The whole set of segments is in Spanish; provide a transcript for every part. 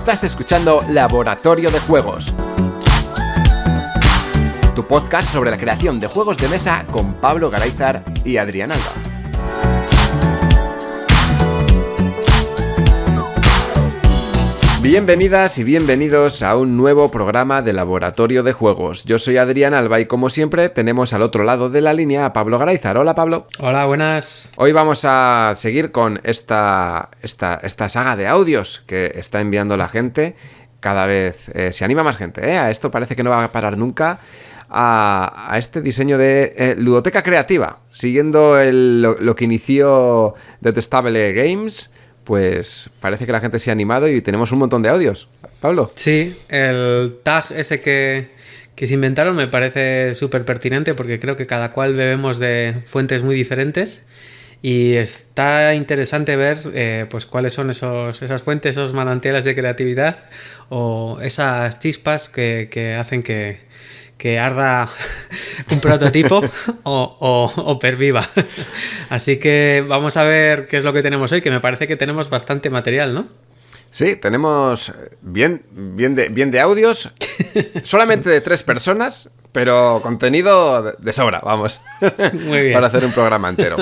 Estás escuchando Laboratorio de Juegos, tu podcast sobre la creación de juegos de mesa con Pablo Garayzar y Adrián Alba. Bienvenidas y bienvenidos a un nuevo programa de Laboratorio de Juegos. Yo soy Adrián Alba y como siempre tenemos al otro lado de la línea a Pablo Garayzar. Hola, Pablo. Hola, buenas. Hoy vamos a seguir con esta saga de audios que está enviando la gente. Cada vez se anima más gente, A esto parece que no va a parar nunca. A este diseño de ludoteca creativa, siguiendo lo que inició Detestable Games. Pues parece que la gente se ha animado y tenemos un montón de audios. Pablo. Sí, el tag ese que se inventaron me parece súper pertinente porque creo que cada cual bebemos de fuentes muy diferentes y está interesante ver pues cuáles son esas fuentes, esos manantiales de creatividad o esas chispas que hacen que arda un prototipo o perviva. Así que vamos a ver qué es lo que tenemos hoy, que me parece que tenemos bastante material, ¿no? Sí, tenemos bien de audios, solamente de 3 personas, pero contenido de sobra, vamos. Muy bien. Para hacer un programa entero.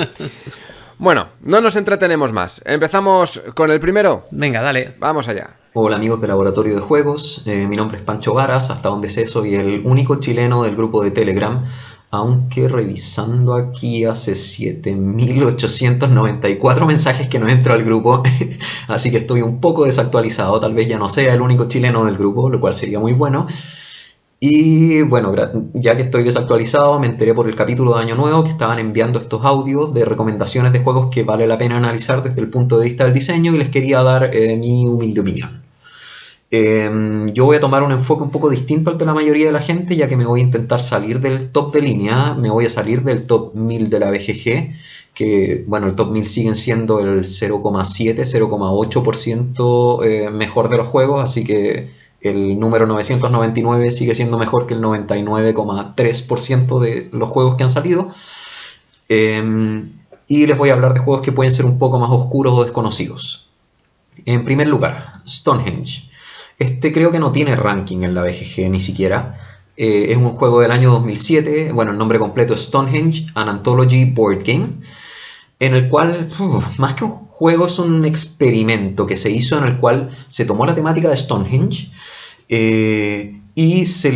Bueno, no nos entretenemos más. ¿Empezamos con el primero? Venga, dale. Vamos allá. Hola amigos de Laboratorio de Juegos, mi nombre es Pancho Varas, hasta donde sé soy el único chileno del grupo de Telegram, aunque revisando aquí hace 7.894 mensajes que no entro al grupo, así que estoy un poco desactualizado, tal vez ya no sea el único chileno del grupo, lo cual sería muy bueno. Y bueno, ya que estoy desactualizado, me enteré por el capítulo de Año Nuevo que estaban enviando estos audios de recomendaciones de juegos que vale la pena analizar desde el punto de vista del diseño y les quería dar mi humilde opinión. Yo voy a tomar un enfoque un poco distinto al de la mayoría de la gente, ya que me voy a intentar salir del top de línea, me voy a salir del top 1000 de la BGG, que bueno, el top 1000 siguen siendo el 0,7, 0,8% mejor de los juegos, así que el número 999 sigue siendo mejor que el 99,3% de los juegos que han salido. Y les voy a hablar de juegos que pueden ser un poco más oscuros o desconocidos. En primer lugar, Stonehenge. Este creo que no tiene ranking en la BGG ni siquiera. Es un juego del año 2007. Bueno, el nombre completo es Stonehenge, An Anthology Board Game. En el cual, más que un juego, es un experimento que se hizo en el cual se tomó la temática de Stonehenge y se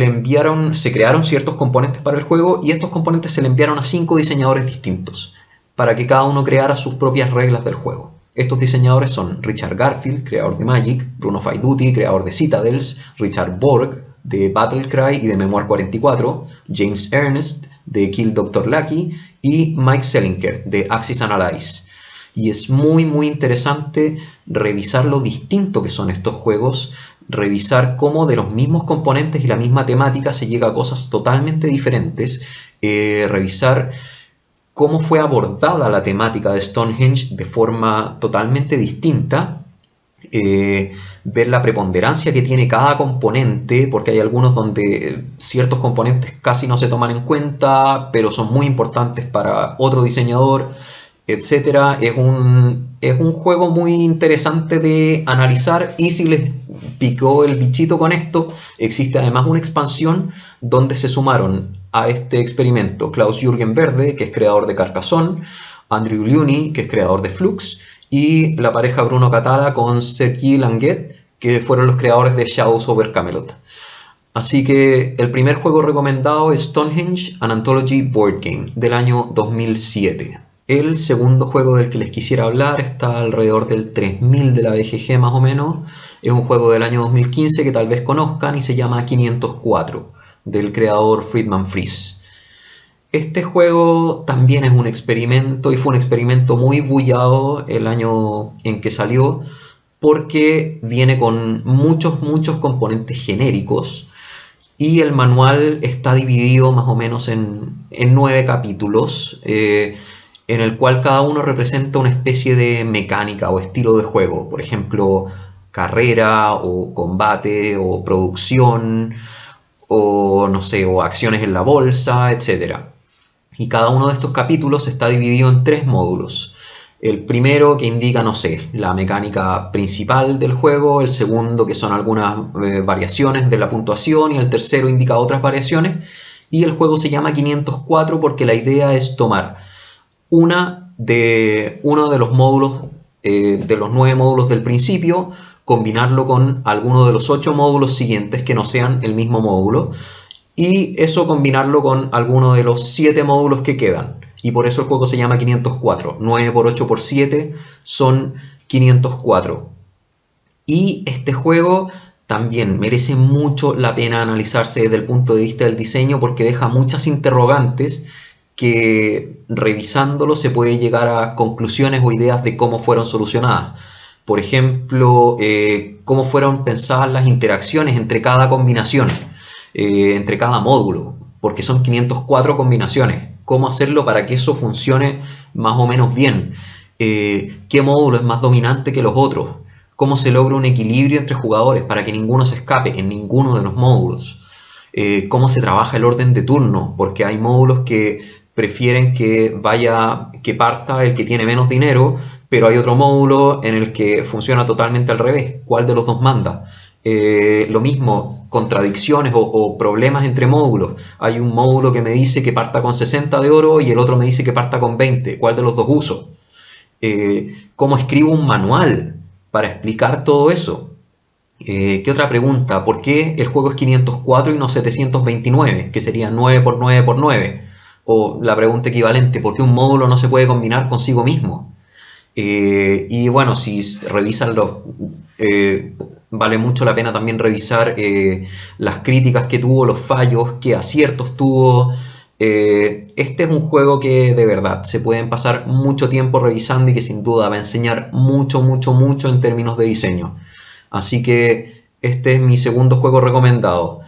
crearon ciertos componentes para el juego y estos componentes se le enviaron a 5 diseñadores distintos para que cada uno creara sus propias reglas del juego. Estos diseñadores son Richard Garfield, creador de Magic, Bruno Faidutti, creador de Citadels, Richard Borg, de Battlecry y de Memoir 44, James Ernest, de Kill Dr. Lucky, y Mike Selinker, de Axis and Allies. Y es muy interesante revisar lo distinto que son estos juegos, revisar cómo de los mismos componentes y la misma temática se llega a cosas totalmente diferentes, revisar cómo fue abordada la temática de Stonehenge de forma totalmente distinta, ver la preponderancia que tiene cada componente, porque hay algunos donde ciertos componentes casi no se toman en cuenta, pero son muy importantes para otro diseñador, etc. Es un juego muy interesante de analizar y si les picó el bichito con esto, existe además una expansión donde se sumaron a este experimento Klaus-Jürgen Werde, que es creador de Carcassonne, Andrew Leone, que es creador de Flux, y la pareja Bruno Catala con Sergi Languet, que fueron los creadores de Shadows over Camelot. Así que el primer juego recomendado es Stonehenge, An Anthology Board Game, del año 2007. El segundo juego del que les quisiera hablar está alrededor del 3000 de la BGG más o menos. Es un juego del año 2015 que tal vez conozcan y se llama 504, del creador Friedman Freeze. Este juego también es un experimento y fue un experimento muy bullado el año en que salió porque viene con muchos componentes genéricos y el manual está dividido más o menos en 9 capítulos en el cual cada uno representa una especie de mecánica o estilo de juego, por ejemplo carrera o combate o producción o no sé, o acciones en la bolsa, etc. Y cada uno de estos capítulos está dividido en 3 módulos. El primero que indica, no sé, la mecánica principal del juego, el segundo que son algunas variaciones de la puntuación y el tercero indica otras variaciones. Y el juego se llama 504 porque la idea es tomar uno de los módulos, de los 9 módulos del principio, combinarlo con alguno de los 8 módulos siguientes que no sean el mismo módulo, y eso combinarlo con alguno de los 7 módulos que quedan. Y por eso el juego se llama 504. 9 por 8 por 7 son 504. Y este juego también merece mucho la pena analizarse desde el punto de vista del diseño, porque deja muchas interrogantes que revisándolo se puede llegar a conclusiones o ideas de cómo fueron solucionadas. Por ejemplo, cómo fueron pensadas las interacciones entre cada combinación, entre cada módulo, porque son 504 combinaciones. Cómo hacerlo para que eso funcione más o menos bien. Qué módulo es más dominante que los otros. Cómo se logra un equilibrio entre jugadores para que ninguno se escape en ninguno de los módulos. Cómo se trabaja el orden de turno, porque hay módulos que prefieren que parta el que tiene menos dinero, pero hay otro módulo en el que funciona totalmente al revés. ¿Cuál de los dos manda? Lo mismo, contradicciones o problemas entre módulos. Hay un módulo que me dice que parta con 60 de oro y el otro me dice que parta con 20. ¿Cuál de los dos uso? ¿Cómo escribo un manual para explicar todo eso? ¿Qué otra pregunta? ¿Por qué el juego es 504 y no 729? Que sería 9 por 9 por 9. O la pregunta equivalente, ¿por qué un módulo no se puede combinar consigo mismo? Y bueno, si revisan vale mucho la pena también revisar las críticas que tuvo, los fallos, qué aciertos tuvo. Este es un juego que de verdad se pueden pasar mucho tiempo revisando y que sin duda va a enseñar mucho, mucho, mucho en términos de diseño. Así que este es mi segundo juego recomendado,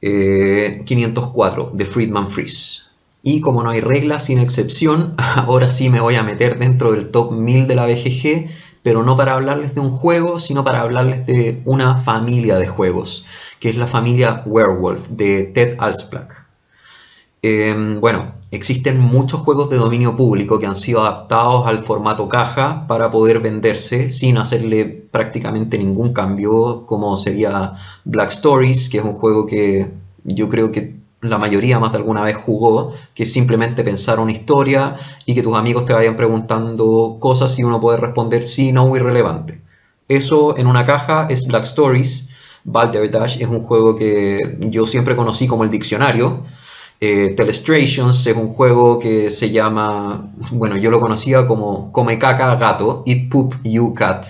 504, de Friedman Freeze. Y como no hay regla sin excepción, ahora sí me voy a meter dentro del top 1000 de la BGG, pero no para hablarles de un juego, sino para hablarles de una familia de juegos, que es la familia Werewolf, de Ted Alspach. Bueno, existen muchos juegos de dominio público que han sido adaptados al formato caja para poder venderse sin hacerle prácticamente ningún cambio, como sería Black Stories, que es un juego que yo creo que la mayoría más de alguna vez jugó, que es simplemente pensar una historia y que tus amigos te vayan preguntando cosas y uno puede responder sí, no, irrelevante. Eso en una caja es Black Stories. Balderdash es un juego que yo siempre conocí como el diccionario. Telestrations es un juego que se llama, bueno, yo lo conocía como Come Caca Gato, Eat Poop You Cat,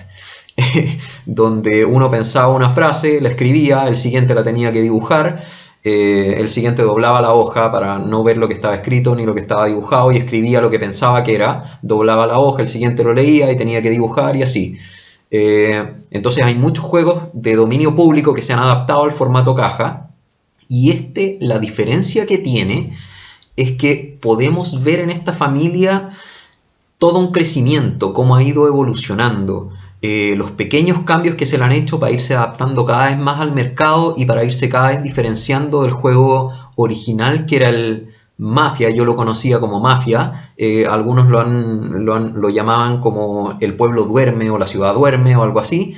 donde uno pensaba una frase, la escribía, el siguiente la tenía que dibujar, el siguiente doblaba la hoja para no ver lo que estaba escrito ni lo que estaba dibujado y escribía lo que pensaba que era, doblaba la hoja, el siguiente lo leía y tenía que dibujar y así. Entonces hay muchos juegos de dominio público que se han adaptado al formato caja, y la diferencia que tiene es que podemos ver en esta familia todo un crecimiento, cómo ha ido evolucionando, los pequeños cambios que se le han hecho para irse adaptando cada vez más al mercado y para irse cada vez diferenciando del juego original, que era el Mafia. Yo lo conocía como Mafia, algunos lo llamaban como El Pueblo Duerme o La Ciudad Duerme o algo así,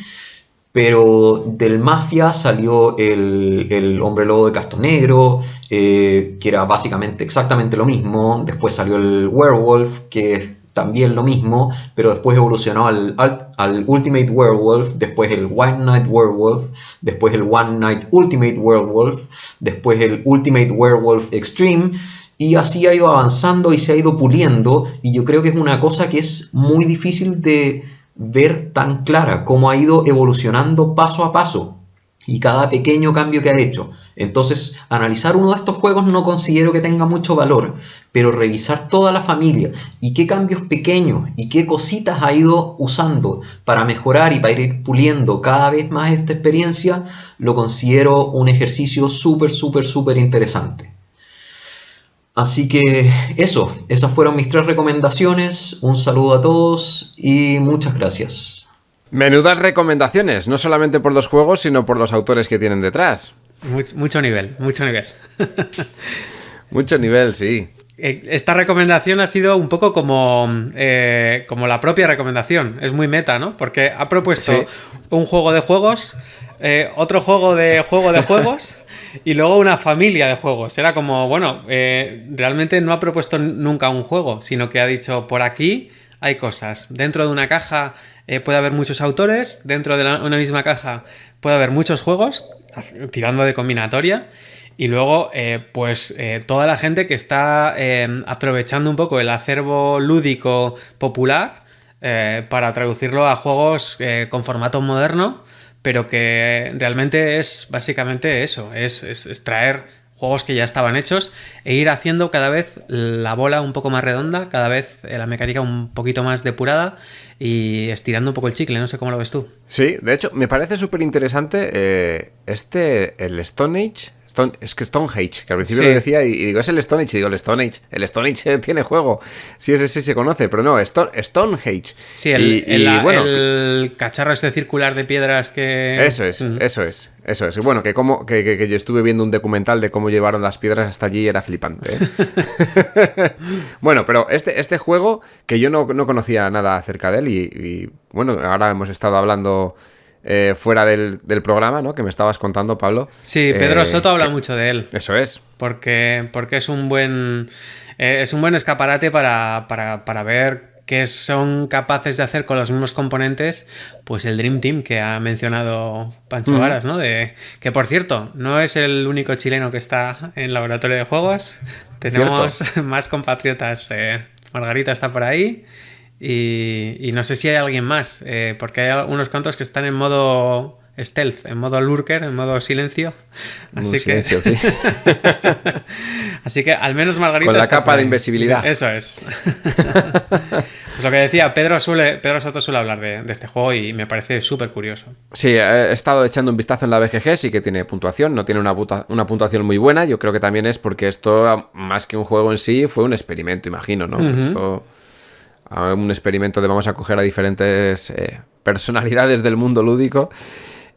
pero del Mafia salió el Hombre Lobo de Casco Negro, que era básicamente exactamente lo mismo. Después salió el Werewolf, que es también lo mismo, pero después evolucionó al Ultimate Werewolf, después el One Night Werewolf, después el One Night Ultimate Werewolf, después el Ultimate Werewolf Extreme, y así ha ido avanzando y se ha ido puliendo, y yo creo que es una cosa que es muy difícil de ver tan clara, cómo ha ido evolucionando paso a paso y cada pequeño cambio que ha hecho. Entonces, analizar uno de estos juegos no considero que tenga mucho valor, pero revisar toda la familia y qué cambios pequeños y qué cositas ha ido usando para mejorar y para ir puliendo cada vez más esta experiencia, lo considero un ejercicio súper, súper, súper interesante. Así que esas fueron mis 3 recomendaciones. Un saludo a todos y muchas gracias. Menudas recomendaciones, no solamente por los juegos, sino por los autores que tienen detrás. Mucho nivel, mucho nivel. Mucho nivel, sí. esta recomendación ha sido un poco como la propia recomendación. Es muy meta, ¿no? Porque ha propuesto un juego de juegos, otro juego de juegos y luego una familia de juegos. Era como, bueno, realmente no ha propuesto nunca un juego, sino que ha dicho, por aquí hay cosas. Dentro de una caja puede haber muchos autores, dentro de una misma caja puede haber muchos juegos, tirando de combinatoria. Y luego, toda la gente que está aprovechando un poco el acervo lúdico popular para traducirlo a juegos con formato moderno, pero que realmente es básicamente eso, es traer juegos que ya estaban hechos e ir haciendo cada vez la bola un poco más redonda, cada vez la mecánica un poquito más depurada y estirando un poco el chicle. No sé cómo lo ves tú. Sí, de hecho, me parece súper interesante el Stone Age. Es que Stone Age, que al principio lo decía y digo, es el Stone Age, y digo, el Stone Age tiene juego, sí, ese sí se conoce, pero no, Stone Age. Sí, el cacharro ese circular de piedras que... Eso es. Bueno, que yo estuve viendo un documental de cómo llevaron las piedras hasta allí y era flipante, ¿eh? Bueno, pero este juego, que yo no conocía nada acerca de él y bueno, ahora hemos estado hablando... fuera del programa, ¿no? Que me estabas contando, Pablo. Sí, Pedro Soto habla mucho de él. Eso es. Porque es un buen escaparate para ver qué son capaces de hacer con los mismos componentes, pues el Dream Team que ha mencionado Pancho Varas, ¿no? Que por cierto, no es el único chileno que está en Laboratorio de Juegos. Tenemos más compatriotas. Margarita está por ahí. Y no sé si hay alguien más, porque hay unos cuantos que están en modo stealth, en modo lurker, en modo silencio. Así que así que al menos Margarita con la capa de invisibilidad. Eso es. Pues lo que decía, Pedro Soto suele hablar de este juego y me parece súper curioso. Sí, he estado echando un vistazo en la BGG, sí que tiene puntuación, no tiene una puntuación muy buena. Yo creo que también es porque esto, más que un juego en sí, fue un experimento, imagino, ¿no? Esto... un experimento de vamos a coger a diferentes personalidades del mundo lúdico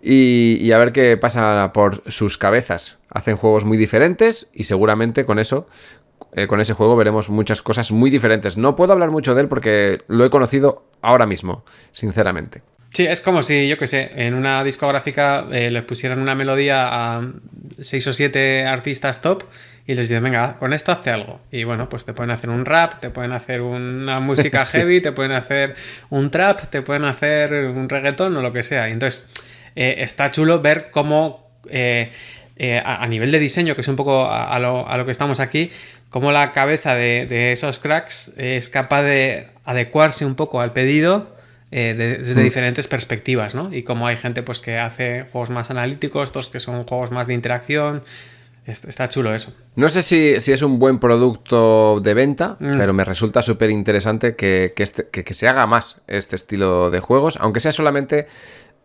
y a ver qué pasa por sus cabezas. Hacen juegos muy diferentes y seguramente con eso, con ese juego veremos muchas cosas muy diferentes. No puedo hablar mucho de él porque lo he conocido ahora mismo, sinceramente. Sí, es como si, yo qué sé, en una discográfica les pusieran una melodía a 6 o 7 artistas top y les dicen, venga, con esto hazte algo. Y bueno, pues te pueden hacer un rap, te pueden hacer una música heavy, te pueden hacer un trap, te pueden hacer un reggaetón o lo que sea. Y entonces está chulo ver cómo a nivel de diseño, que es un poco a lo que estamos aquí, cómo la cabeza de esos cracks es capaz de adecuarse un poco al pedido desde diferentes perspectivas, ¿no? Y como hay gente pues que hace juegos más analíticos, otros que son juegos más de interacción. Está chulo eso. No sé si es un buen producto de venta, pero me resulta súper interesante que se haga más este estilo de juegos, aunque sea solamente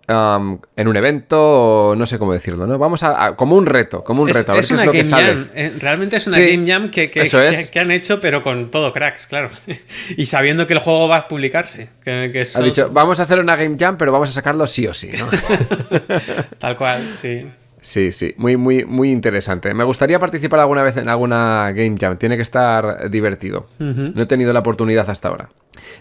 en un evento, o no sé cómo decirlo, ¿no? Vamos a como un reto, a ver qué es lo que sale. Realmente es una Game Jam que han hecho, pero con todo cracks, claro. Y sabiendo que el juego va a publicarse. Ha dicho, vamos a hacer una Game Jam, pero vamos a sacarlo sí o sí, ¿no? Tal cual, sí. Sí, muy, muy, muy interesante. Me gustaría participar alguna vez en alguna Game Jam. Tiene que estar divertido. No he tenido la oportunidad hasta ahora.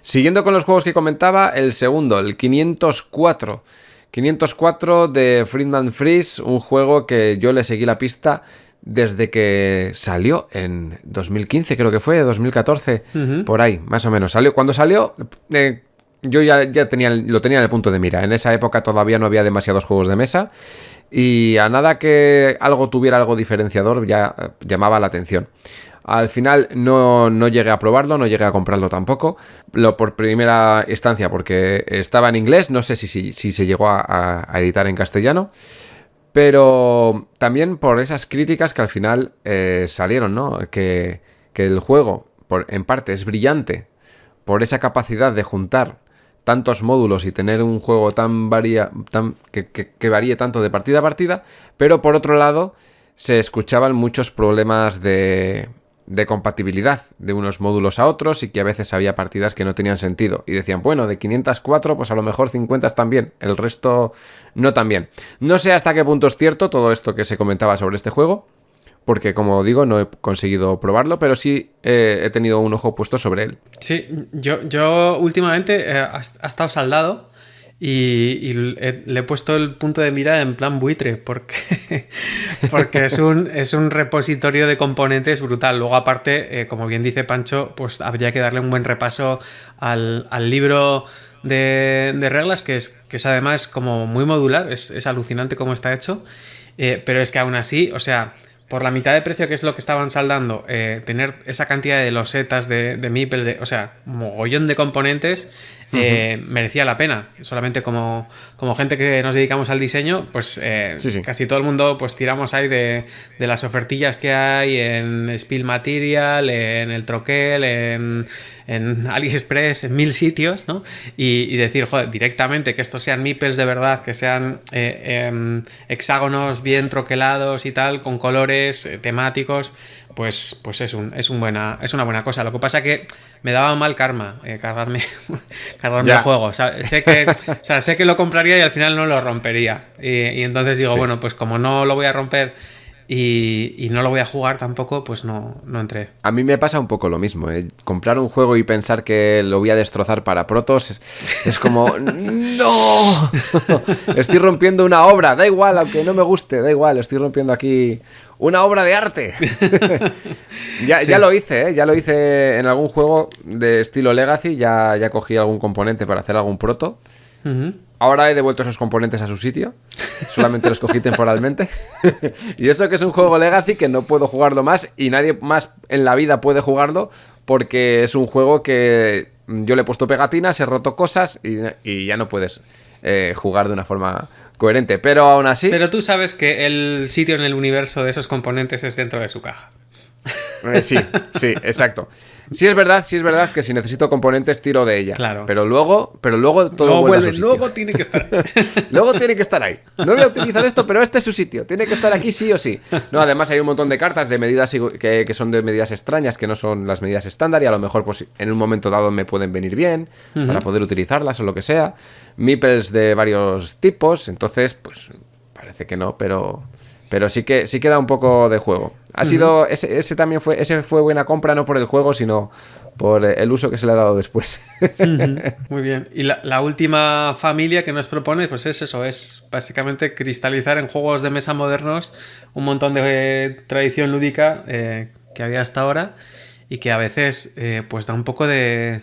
Siguiendo con los juegos que comentaba, el segundo, el 504. 504 de Friedman Freeze, un juego que yo le seguí la pista desde que salió en 2015, creo que fue, 2014, por ahí, más o menos. Cuando salió, yo ya lo tenía en el punto de mira. En esa época todavía no había demasiados juegos de mesa y a nada que algo tuviera algo diferenciador ya llamaba la atención. Al final no llegué a probarlo, no llegué a comprarlo tampoco. Por primera instancia porque estaba en inglés, no sé si se llegó a editar en castellano. Pero también por esas críticas que al final salieron, ¿no? Que el juego, en parte, es brillante por esa capacidad de juntar tantos módulos y tener un juego que varíe tanto de partida a partida, pero por otro lado se escuchaban muchos problemas de compatibilidad de unos módulos a otros y que a veces había partidas que no tenían sentido y decían, bueno, de 504 pues a lo mejor 50 están bien, el resto no tan bien. No sé hasta qué punto es cierto todo esto que se comentaba sobre este juego, porque como digo, no he conseguido probarlo, pero sí he tenido un ojo puesto sobre él. Sí, yo últimamente ha estado saldado y le he puesto el punto de mira en plan buitre, porque es un repositorio de componentes brutal. Luego, aparte, como bien dice Pancho, pues habría que darle un buen repaso al libro de reglas, que es además como muy modular, es alucinante cómo está hecho, pero es que aún así, o sea, por la mitad de precio, que es lo que estaban saldando, tener esa cantidad de losetas, de meeples, o sea, mogollón de componentes, merecía la pena. Solamente como gente que nos dedicamos al diseño, pues Sí. casi todo el mundo pues tiramos ahí de las ofertillas que hay en Spill Material, en el Troquel, en AliExpress, en 1000 sitios, ¿no? Y decir, joder, directamente que estos sean meeples de verdad, que sean hexágonos bien troquelados y tal, con colores temáticos, pues es una buena cosa. Lo que pasa que me daba mal karma cargarme el juego. O sea, sé que lo compraría y al final no lo rompería. Y entonces digo, bueno, pues como no lo voy a romper y no lo voy a jugar tampoco, pues no entré. A mí me pasa un poco lo mismo, ¿eh? Comprar un juego y pensar que lo voy a destrozar para protos es como ¡no! Estoy rompiendo una obra, da igual, aunque no me guste, da igual, estoy rompiendo aquí una obra de arte. Ya lo hice, ¿eh? Ya lo hice en algún juego de estilo Legacy, ya cogí algún componente para hacer algún proto. Ahora he devuelto esos componentes a su sitio. Solamente los cogí temporalmente. Y eso que es un juego Legacy que no puedo jugarlo más y nadie más en la vida puede jugarlo porque es un juego que yo le he puesto pegatinas, he roto cosas y ya no puedes jugar de una forma coherente. Pero aún así... Pero tú sabes que el sitio en el universo de esos componentes es dentro de su caja. Sí, exacto. Sí es verdad que si necesito componentes tiro de ella. Claro. Pero luego todo vuelve a su sitio. Luego tiene que estar. Luego tiene que estar ahí. No voy a utilizar esto, pero este es su sitio. Tiene que estar aquí sí o sí. No, además hay un montón de cartas de medidas que son de medidas extrañas, que no son las medidas estándar y a lo mejor pues en un momento dado me pueden venir bien para poder utilizarlas o lo que sea. Meeples de varios tipos, entonces pues parece que no, pero sí que da un poco de juego. Ha sido ese fue buena compra, no por el juego, sino por el uso que se le ha dado después. Muy bien. Y la última familia que nos propone, pues es eso, es básicamente cristalizar en juegos de mesa modernos un montón de tradición lúdica que había hasta ahora y que a veces pues da un poco de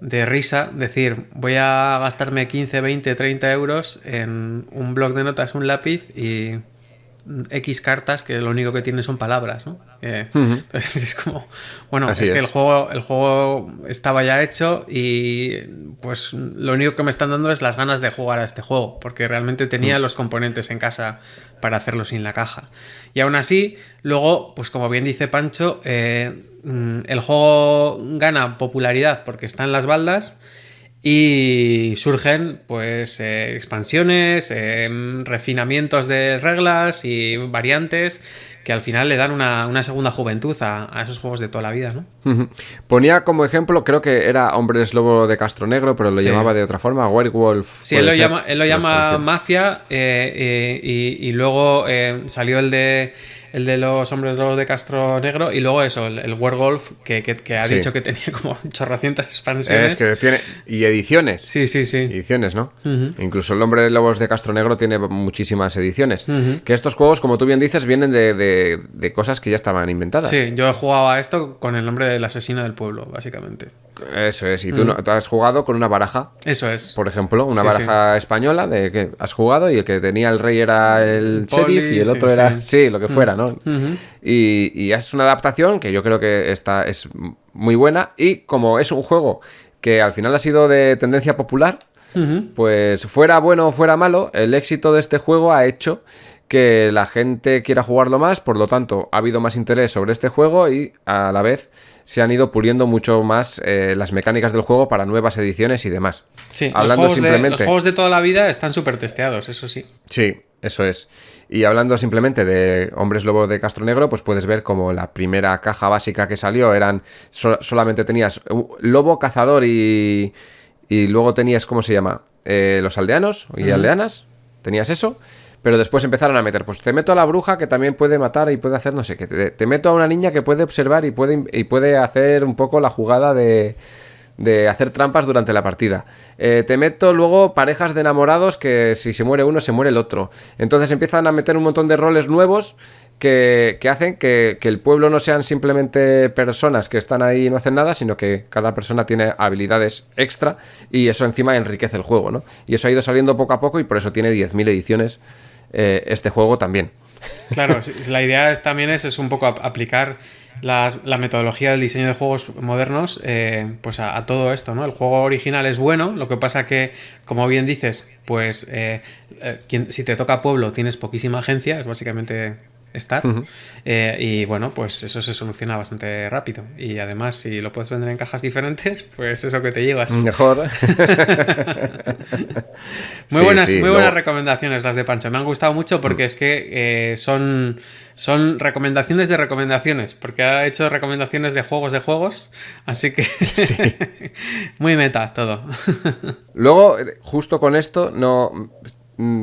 risa decir, voy a gastarme 15, 20, 30 euros en un bloc de notas, un lápiz y X cartas que lo único que tiene son palabras, ¿no? Entonces es como, bueno, Así es que es. el juego estaba ya hecho y pues lo único que me están dando es las ganas de jugar a este juego, porque realmente tenía los componentes en casa para hacerlo sin la caja. Y aún así, luego, pues como bien dice Pancho, el juego gana popularidad porque está en las baldas. Y surgen pues expansiones, refinamientos de reglas y variantes que al final le dan una segunda juventud a esos juegos de toda la vida, ¿no? Ponía como ejemplo, creo que era Hombres Lobo de Castro Negro, pero lo llamaba de otra forma, Werewolf. Sí, él lo llama Mafia y luego salió el de los Hombres Lobos de Castro Negro y luego eso, el Werewolf que ha dicho que tenía como chorrocientas expansiones. Es que tiene... Y ediciones. Sí. Ediciones, ¿no? Incluso el Hombre Lobos de Castro Negro tiene muchísimas ediciones. Que estos juegos, como tú bien dices, vienen de cosas que ya estaban inventadas. Sí, yo he jugado a esto con el nombre del asesino del pueblo, básicamente. Eso es. Y tú has jugado con una baraja. Eso es. Por ejemplo, una baraja española de que has jugado y el que tenía el rey era el sheriff y el otro era... Sí, lo que fuera, ¿no? Y es una adaptación que yo creo que es muy buena y como es un juego que al final ha sido de tendencia popular, pues fuera bueno o fuera malo, el éxito de este juego ha hecho que la gente quiera jugarlo más, por lo tanto ha habido más interés sobre este juego y a la vez se han ido puliendo mucho más las mecánicas del juego para nuevas ediciones y demás. Sí, hablando los juegos de toda la vida están súper testeados, eso sí. Sí, eso es. Y hablando simplemente de Hombres Lobo de Castro Negro, pues puedes ver como la primera caja básica que salió eran solamente tenías lobo, cazador y luego tenías, ¿cómo se llama? Los aldeanos y aldeanas, tenías eso. Pero después empezaron a meter, pues te meto a la bruja que también puede matar y puede hacer no sé qué. Te meto a una niña que puede observar y puede hacer un poco la jugada de hacer trampas durante la partida. Te meto luego parejas de enamorados que si se muere uno, se muere el otro. Entonces empiezan a meter un montón de roles nuevos que hacen que el pueblo no sean simplemente personas que están ahí y no hacen nada, sino que cada persona tiene habilidades extra y eso encima enriquece el juego, ¿no? Y eso ha ido saliendo poco a poco y por eso tiene 10.000 ediciones este juego también. Claro, la idea también es un poco aplicar la metodología del diseño de juegos modernos pues a todo esto, ¿no? El juego original es bueno, lo que pasa que, como bien dices, pues si te toca pueblo tienes poquísima agencia, es básicamente estar. Y bueno, pues eso se soluciona bastante rápido. Y además, si lo puedes vender en cajas diferentes, pues eso que te llevas. Mejor. Muy buenas recomendaciones las de Pancho. Me han gustado mucho porque es que son recomendaciones de recomendaciones. Porque ha hecho recomendaciones de juegos. Así que sí. Muy meta todo. Luego, justo con esto,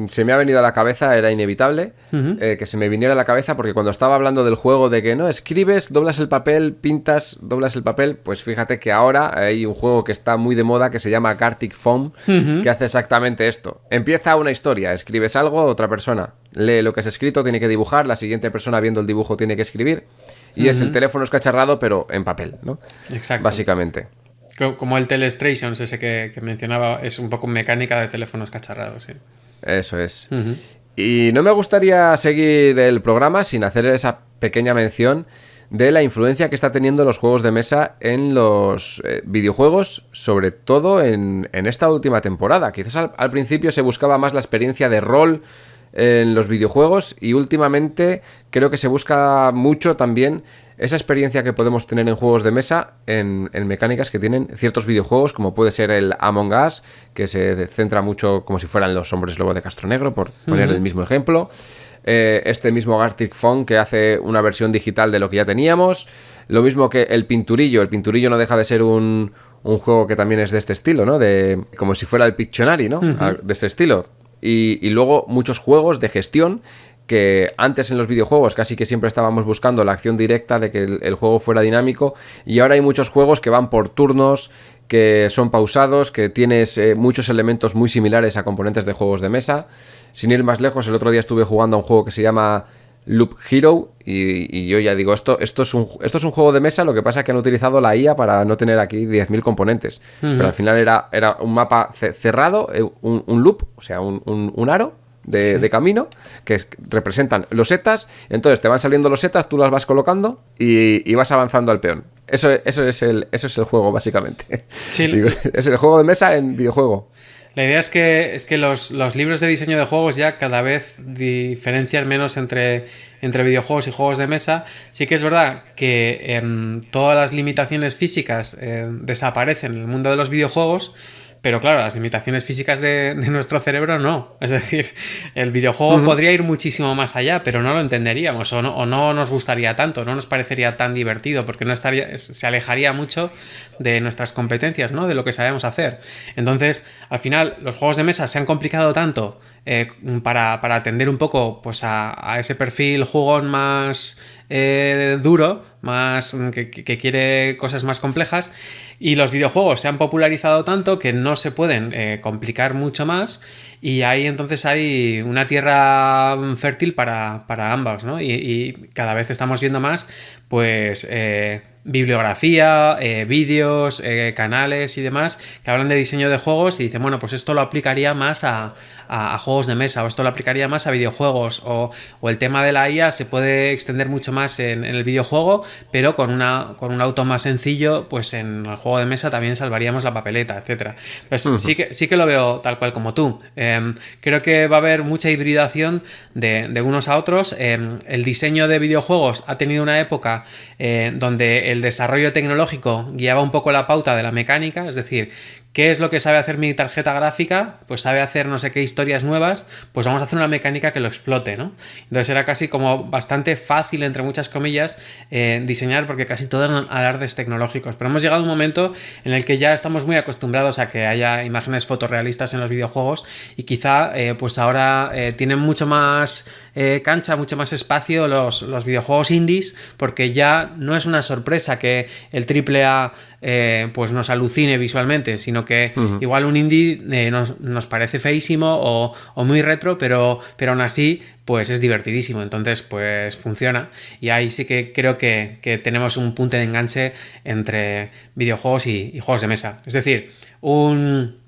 se me ha venido a la cabeza, era inevitable que se me viniera a la cabeza, porque cuando estaba hablando del juego de que no, escribes, doblas el papel, pintas, doblas el papel, pues fíjate que ahora hay un juego que está muy de moda que se llama Gartic Phone, que hace exactamente esto. Empieza una historia, escribes algo, otra persona lee lo que has escrito, tiene que dibujar, la siguiente persona viendo el dibujo tiene que escribir, y es el teléfono escacharrado, pero en papel, ¿no? Exacto. Básicamente. Como el Telestrations ese que mencionaba, es un poco mecánica de teléfonos cacharrados, sí. Eso es. Y no me gustaría seguir el programa sin hacer esa pequeña mención de la influencia que está teniendo los juegos de mesa en los videojuegos, sobre todo en esta última temporada. Quizás al principio se buscaba más la experiencia de rol en los videojuegos y últimamente creo que se busca mucho también esa experiencia que podemos tener en juegos de mesa en mecánicas que tienen ciertos videojuegos, como puede ser el Among Us, que se centra mucho como si fueran los Hombres Lobo de Castronegro, por poner el mismo ejemplo. Este mismo Gartic Phone, que hace una versión digital de lo que ya teníamos. Lo mismo que el Pinturillo. El Pinturillo no deja de ser un juego que también es de este estilo, ¿no? Como si fuera el Pictionary, ¿no? De este estilo. Y luego muchos juegos de gestión que antes en los videojuegos casi que siempre estábamos buscando la acción directa de que el juego fuera dinámico, y ahora hay muchos juegos que van por turnos, que son pausados, que tienes muchos elementos muy similares a componentes de juegos de mesa. Sin ir más lejos, el otro día estuve jugando a un juego que se llama Loop Hero y yo ya digo, esto es un juego de mesa, lo que pasa es que han utilizado la IA para no tener aquí 10.000 componentes, pero al final era un mapa cerrado, un loop, o sea, un aro de camino, que representan losetas, entonces te van saliendo losetas, tú las vas colocando y vas avanzando al peón. Eso es el juego, básicamente. Sí. Digo, es el juego de mesa en videojuego. La idea es que los libros de diseño de juegos ya cada vez diferencian menos entre videojuegos y juegos de mesa. Sí que es verdad que todas las limitaciones físicas desaparecen en el mundo de los videojuegos, pero claro, las limitaciones físicas de nuestro cerebro no. Es decir, el videojuego podría ir muchísimo más allá, pero no lo entenderíamos o no nos gustaría tanto, no nos parecería tan divertido, porque se alejaría mucho de nuestras competencias, ¿no? De lo que sabemos hacer. Entonces, al final, los juegos de mesa se han complicado tanto para atender un poco pues a ese perfil jugón más duro, más que quiere cosas más complejas, y los videojuegos se han popularizado tanto que no se pueden complicar mucho más, y ahí entonces hay una tierra fértil para ambos, ¿no? Y cada vez estamos viendo más pues bibliografía, vídeos, canales y demás que hablan de diseño de juegos y dicen, bueno, pues esto lo aplicaría más a juegos de mesa, o esto lo aplicaría más a videojuegos, o el tema de la IA se puede extender mucho más en el videojuego, pero con un auto más sencillo, pues en el juego de mesa también salvaríamos la papeleta, etcétera. Pues sí que lo veo tal cual como tú. Creo que va a haber mucha hibridación de unos a otros. El diseño de videojuegos ha tenido una época donde el desarrollo tecnológico guiaba un poco la pauta de la mecánica, es decir, ¿qué es lo que sabe hacer mi tarjeta gráfica? Pues sabe hacer no sé qué historias nuevas, pues vamos a hacer una mecánica que lo explote, ¿no? Entonces era casi como bastante fácil, entre muchas comillas, diseñar, porque casi todos eran alardes tecnológicos. Pero hemos llegado a un momento en el que ya estamos muy acostumbrados a que haya imágenes fotorrealistas en los videojuegos y quizá pues ahora tienen mucho más cancha, mucho más espacio los videojuegos indies, porque ya no es una sorpresa que el AAA pues nos alucine visualmente, sino que igual un indie nos parece feísimo o muy retro, pero aún así pues es divertidísimo, entonces pues funciona, y ahí sí que creo que tenemos un punto de enganche entre videojuegos y juegos de mesa. Es decir, un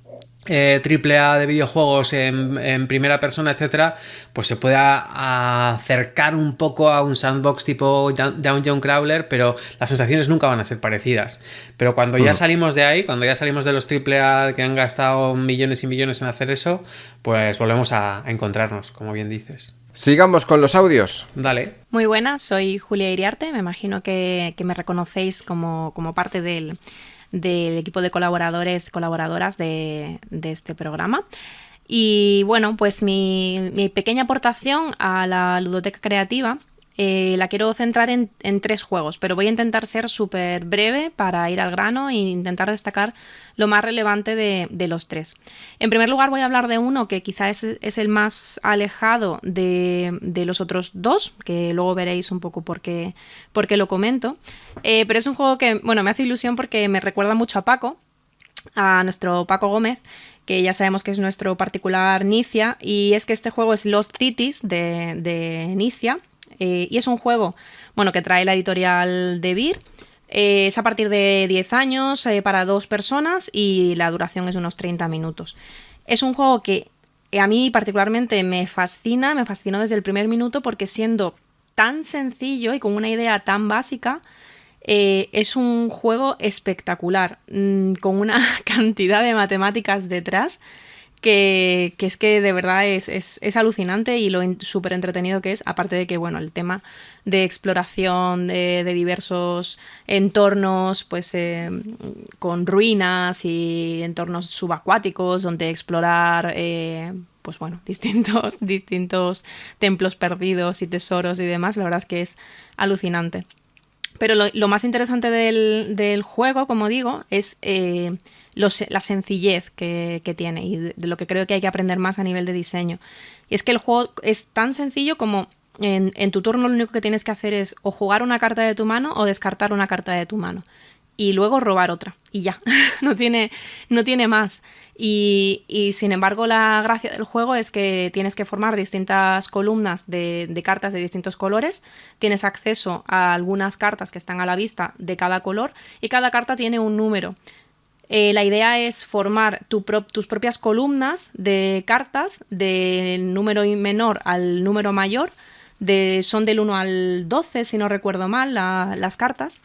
triple A de videojuegos en primera persona, etcétera, pues se puede acercar un poco a un sandbox tipo Dungeon Crawler, pero las sensaciones nunca van a ser parecidas. Pero cuando ya salimos de ahí, cuando ya salimos de los triple A que han gastado millones y millones en hacer eso, pues volvemos a encontrarnos, como bien dices. Sigamos con los audios. Dale. Muy buenas, soy Julia Iriarte. Me imagino que me reconocéis como parte del equipo de colaboradoras de este programa. Y bueno, pues mi pequeña aportación a la ludoteca creativa la quiero centrar en 3 juegos, pero voy a intentar ser súper breve para ir al grano e intentar destacar lo más relevante de los 3. En primer lugar, voy a hablar de uno que quizá es el más alejado de los otros 2, que luego veréis un poco por qué lo comento. Pero es un juego que, bueno, me hace ilusión porque me recuerda mucho a nuestro Paco Gómez, que ya sabemos que es nuestro particular Nicia, y es que este juego es Lost Cities de Nicia. Y es un juego, bueno, que trae la editorial de Beer. Es a partir de 10 años para 2 personas y la duración es de unos 30 minutos. Es un juego que a mí particularmente me fascinó desde el primer minuto, porque siendo tan sencillo y con una idea tan básica, es un juego espectacular, con una cantidad de matemáticas detrás que es que de verdad es alucinante, y lo súper entretenido que es, aparte de que, bueno, el tema de exploración de diversos entornos, pues con ruinas y entornos subacuáticos donde explorar, pues bueno, distintos templos perdidos y tesoros y demás, la verdad es que es alucinante. Pero lo más interesante del juego, como digo, es la sencillez que tiene, y de lo que creo que hay que aprender más a nivel de diseño. Y es que el juego es tan sencillo como en tu turno lo único que tienes que hacer es o jugar una carta de tu mano o descartar una carta de tu mano. Y luego robar otra. Y ya. no tiene más. Y sin embargo, la gracia del juego es que tienes que formar distintas columnas de cartas de distintos colores. Tienes acceso a algunas cartas que están a la vista de cada color. Y cada carta tiene un número. La idea es formar tus propias columnas de cartas del número menor al número mayor. Son del 1 al 12, si no recuerdo mal, las cartas.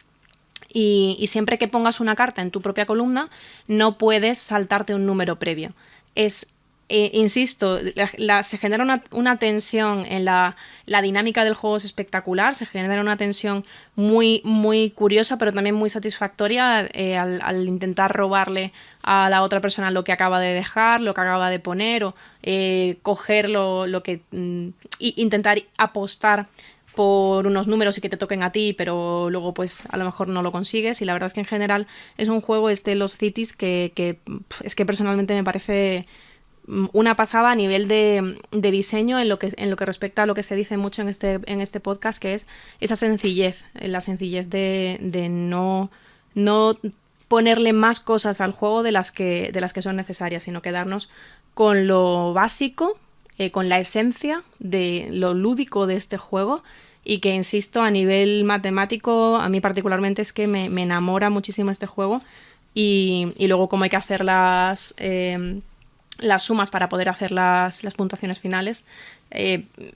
Y siempre que pongas una carta en tu propia columna, no puedes saltarte un número previo. Insisto, se genera una tensión en la dinámica del juego, es espectacular, se genera una tensión muy, muy curiosa, pero también muy satisfactoria al intentar robarle a la otra persona lo que acaba de dejar, lo que acaba de poner, o coger lo que... intentar apostar por unos números y que te toquen a ti, pero luego pues a lo mejor no lo consigues. Y la verdad es que en general es un juego, Lost Cities, que es que personalmente me parece una pasada a nivel de diseño en lo que respecta a lo que se dice mucho en este podcast, que es esa sencillez, la sencillez de no ponerle más cosas al juego de las que son necesarias, sino quedarnos con lo básico, con la esencia de lo lúdico de este juego. Y que, insisto, a nivel matemático, a mí particularmente es que me enamora muchísimo este juego. Y luego cómo hay que hacer las sumas para poder hacer las puntuaciones finales,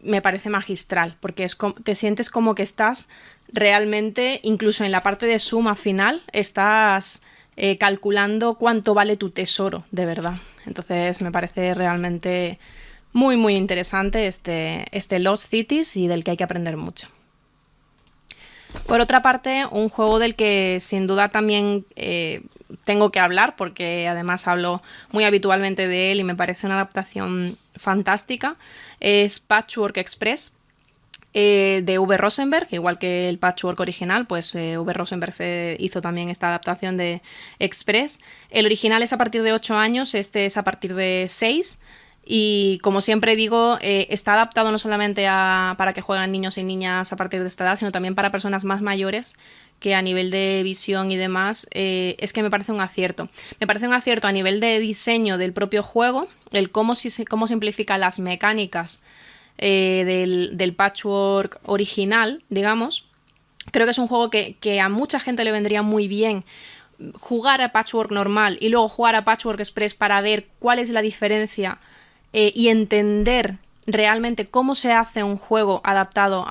me parece magistral, porque te sientes como que estás realmente, incluso en la parte de suma final, estás calculando cuánto vale tu tesoro, de verdad. Entonces me parece realmente... muy, muy interesante este Lost Cities, y del que hay que aprender mucho. Por otra parte, un juego del que sin duda también tengo que hablar porque además hablo muy habitualmente de él y me parece una adaptación fantástica. Es Patchwork Express, de Uwe Rosenberg, igual que el Patchwork original, pues Uwe Rosenberg se hizo también esta adaptación de Express. El original es a partir de 8 años, este es a partir de 6. Y como siempre digo, está adaptado no solamente para que jueguen niños y niñas a partir de esta edad, sino también para personas más mayores, que a nivel de visión y demás es que me parece un acierto. Me parece un acierto a nivel de diseño del propio juego, el cómo simplifica las mecánicas del Patchwork original, digamos. Creo que es un juego que a mucha gente le vendría muy bien jugar a Patchwork normal y luego jugar a Patchwork Express para ver cuál es la diferencia y entender realmente cómo se hace un juego adaptado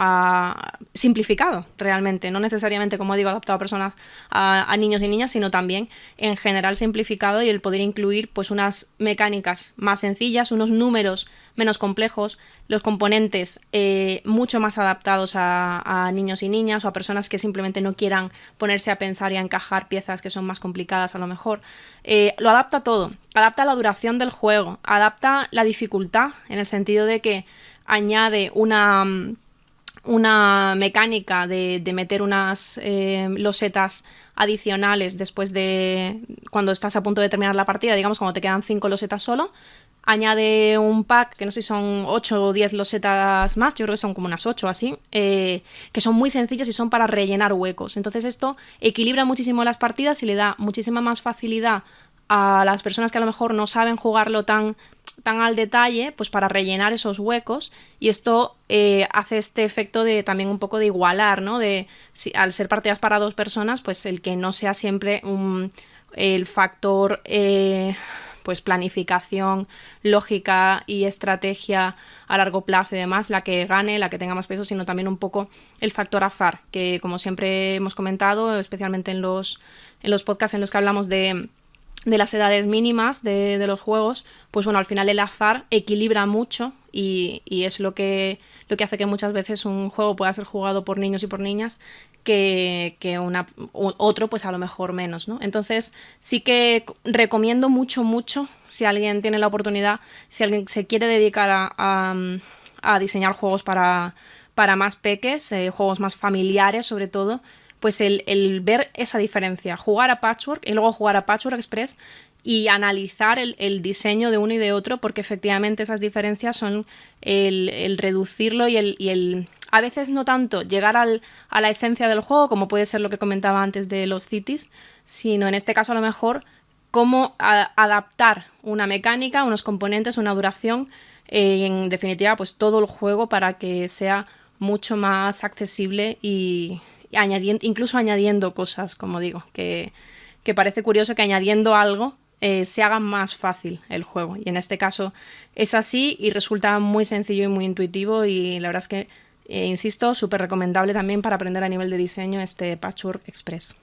simplificado realmente, no necesariamente, como digo, adaptado a personas, a niños y niñas, sino también en general simplificado, y el poder incluir pues unas mecánicas más sencillas, unos números menos complejos, los componentes mucho más adaptados a niños y niñas o a personas que simplemente no quieran ponerse a pensar y a encajar piezas que son más complicadas a lo mejor. Lo adapta todo, adapta la duración del juego, adapta la dificultad en el sentido de que añade una mecánica de meter unas losetas adicionales después de cuando estás a punto de terminar la partida, digamos cuando te quedan 5 losetas solo. Añade un pack, que no sé si son 8 o 10 losetas más, yo creo que son como unas 8 así, que son muy sencillas y son para rellenar huecos. Entonces esto equilibra muchísimo las partidas y le da muchísima más facilidad a las personas que a lo mejor no saben jugarlo tan al detalle, pues para rellenar esos huecos, y esto hace este efecto de también un poco de igualar, ¿no? Al ser partidas para 2 personas, pues el que no sea siempre el factor pues planificación, lógica y estrategia a largo plazo y demás, la que gane, la que tenga más peso, sino también un poco el factor azar, que como siempre hemos comentado, especialmente en los podcasts en los que hablamos de las edades mínimas de los juegos, pues bueno, al final el azar equilibra mucho y es lo que hace que muchas veces un juego pueda ser jugado por niños y por niñas que otro pues a lo mejor menos, ¿no? Entonces sí que recomiendo mucho, si alguien tiene la oportunidad, si alguien se quiere dedicar a diseñar juegos para más peques, juegos más familiares sobre todo, pues el ver esa diferencia, jugar a Patchwork y luego jugar a Patchwork Express y analizar el diseño de uno y de otro, porque efectivamente esas diferencias son el reducirlo y el a veces no tanto llegar a la esencia del juego, como puede ser lo que comentaba antes de los cities, sino en este caso a lo mejor cómo adaptar una mecánica, unos componentes, una duración, en definitiva pues todo el juego para que sea mucho más accesible y incluso añadiendo cosas, como digo, que parece curioso que añadiendo algo se haga más fácil el juego, y en este caso es así y resulta muy sencillo y muy intuitivo, y la verdad es que insisto, súper recomendable también para aprender a nivel de diseño este Patchwork Express.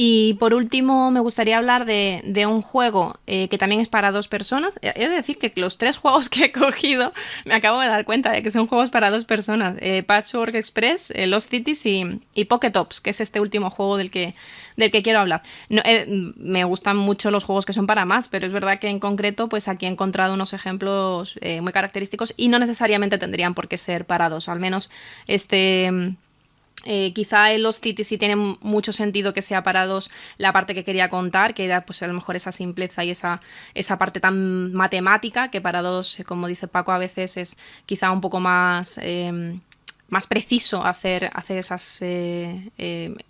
Y por último me gustaría hablar de un juego que también es para 2 personas. He de decir que los 3 juegos que he cogido me acabo de dar cuenta de que son juegos para 2 personas. Patchwork Express, Lost Cities y Pokétops, que es este último juego del que quiero hablar. No, me gustan mucho los juegos que son para más, pero es verdad que en concreto pues aquí he encontrado unos ejemplos muy característicos y no necesariamente tendrían por qué ser para 2. Al menos quizá en los Cities sí tiene mucho sentido que sea para 2 la parte que quería contar, que era pues a lo mejor esa simpleza y esa parte tan matemática, que para 2, como dice Paco, a veces es quizá un poco más preciso hacer esas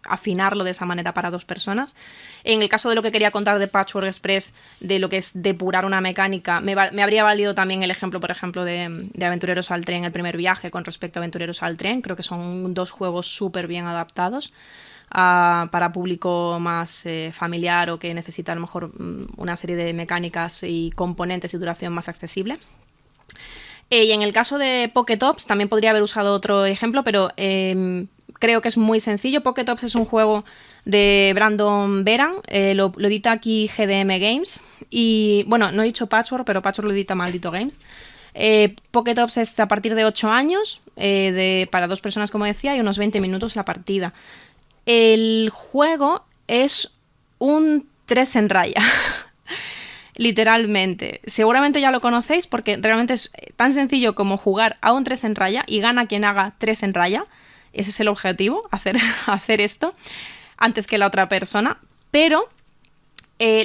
afinarlo de esa manera para 2 personas. En el caso de lo que quería contar de Patchwork Express, de lo que es depurar una mecánica, me habría valido también el ejemplo, por ejemplo, de Aventureros al Tren, el primer viaje, con respecto a Aventureros al Tren. Creo que son 2 juegos súper bien adaptados para público más familiar o que necesita a lo mejor una serie de mecánicas y componentes y duración más accesible. Y en el caso de Pokétops también podría haber usado otro ejemplo, pero creo que es muy sencillo. Pokétops es un juego de Brandon Beran, lo edita aquí GDM Games. Y bueno, no he dicho Patchwork, pero Patchwork lo edita Maldito Games. Pokétops es a partir de 8 años, para 2 personas, como decía, y unos 20 minutos la partida. El juego es un 3 en raya. Literalmente. Seguramente ya lo conocéis porque realmente es tan sencillo como jugar a un 3 en raya y gana quien haga 3 en raya. Ese es el objetivo, hacer esto antes que la otra persona. Pero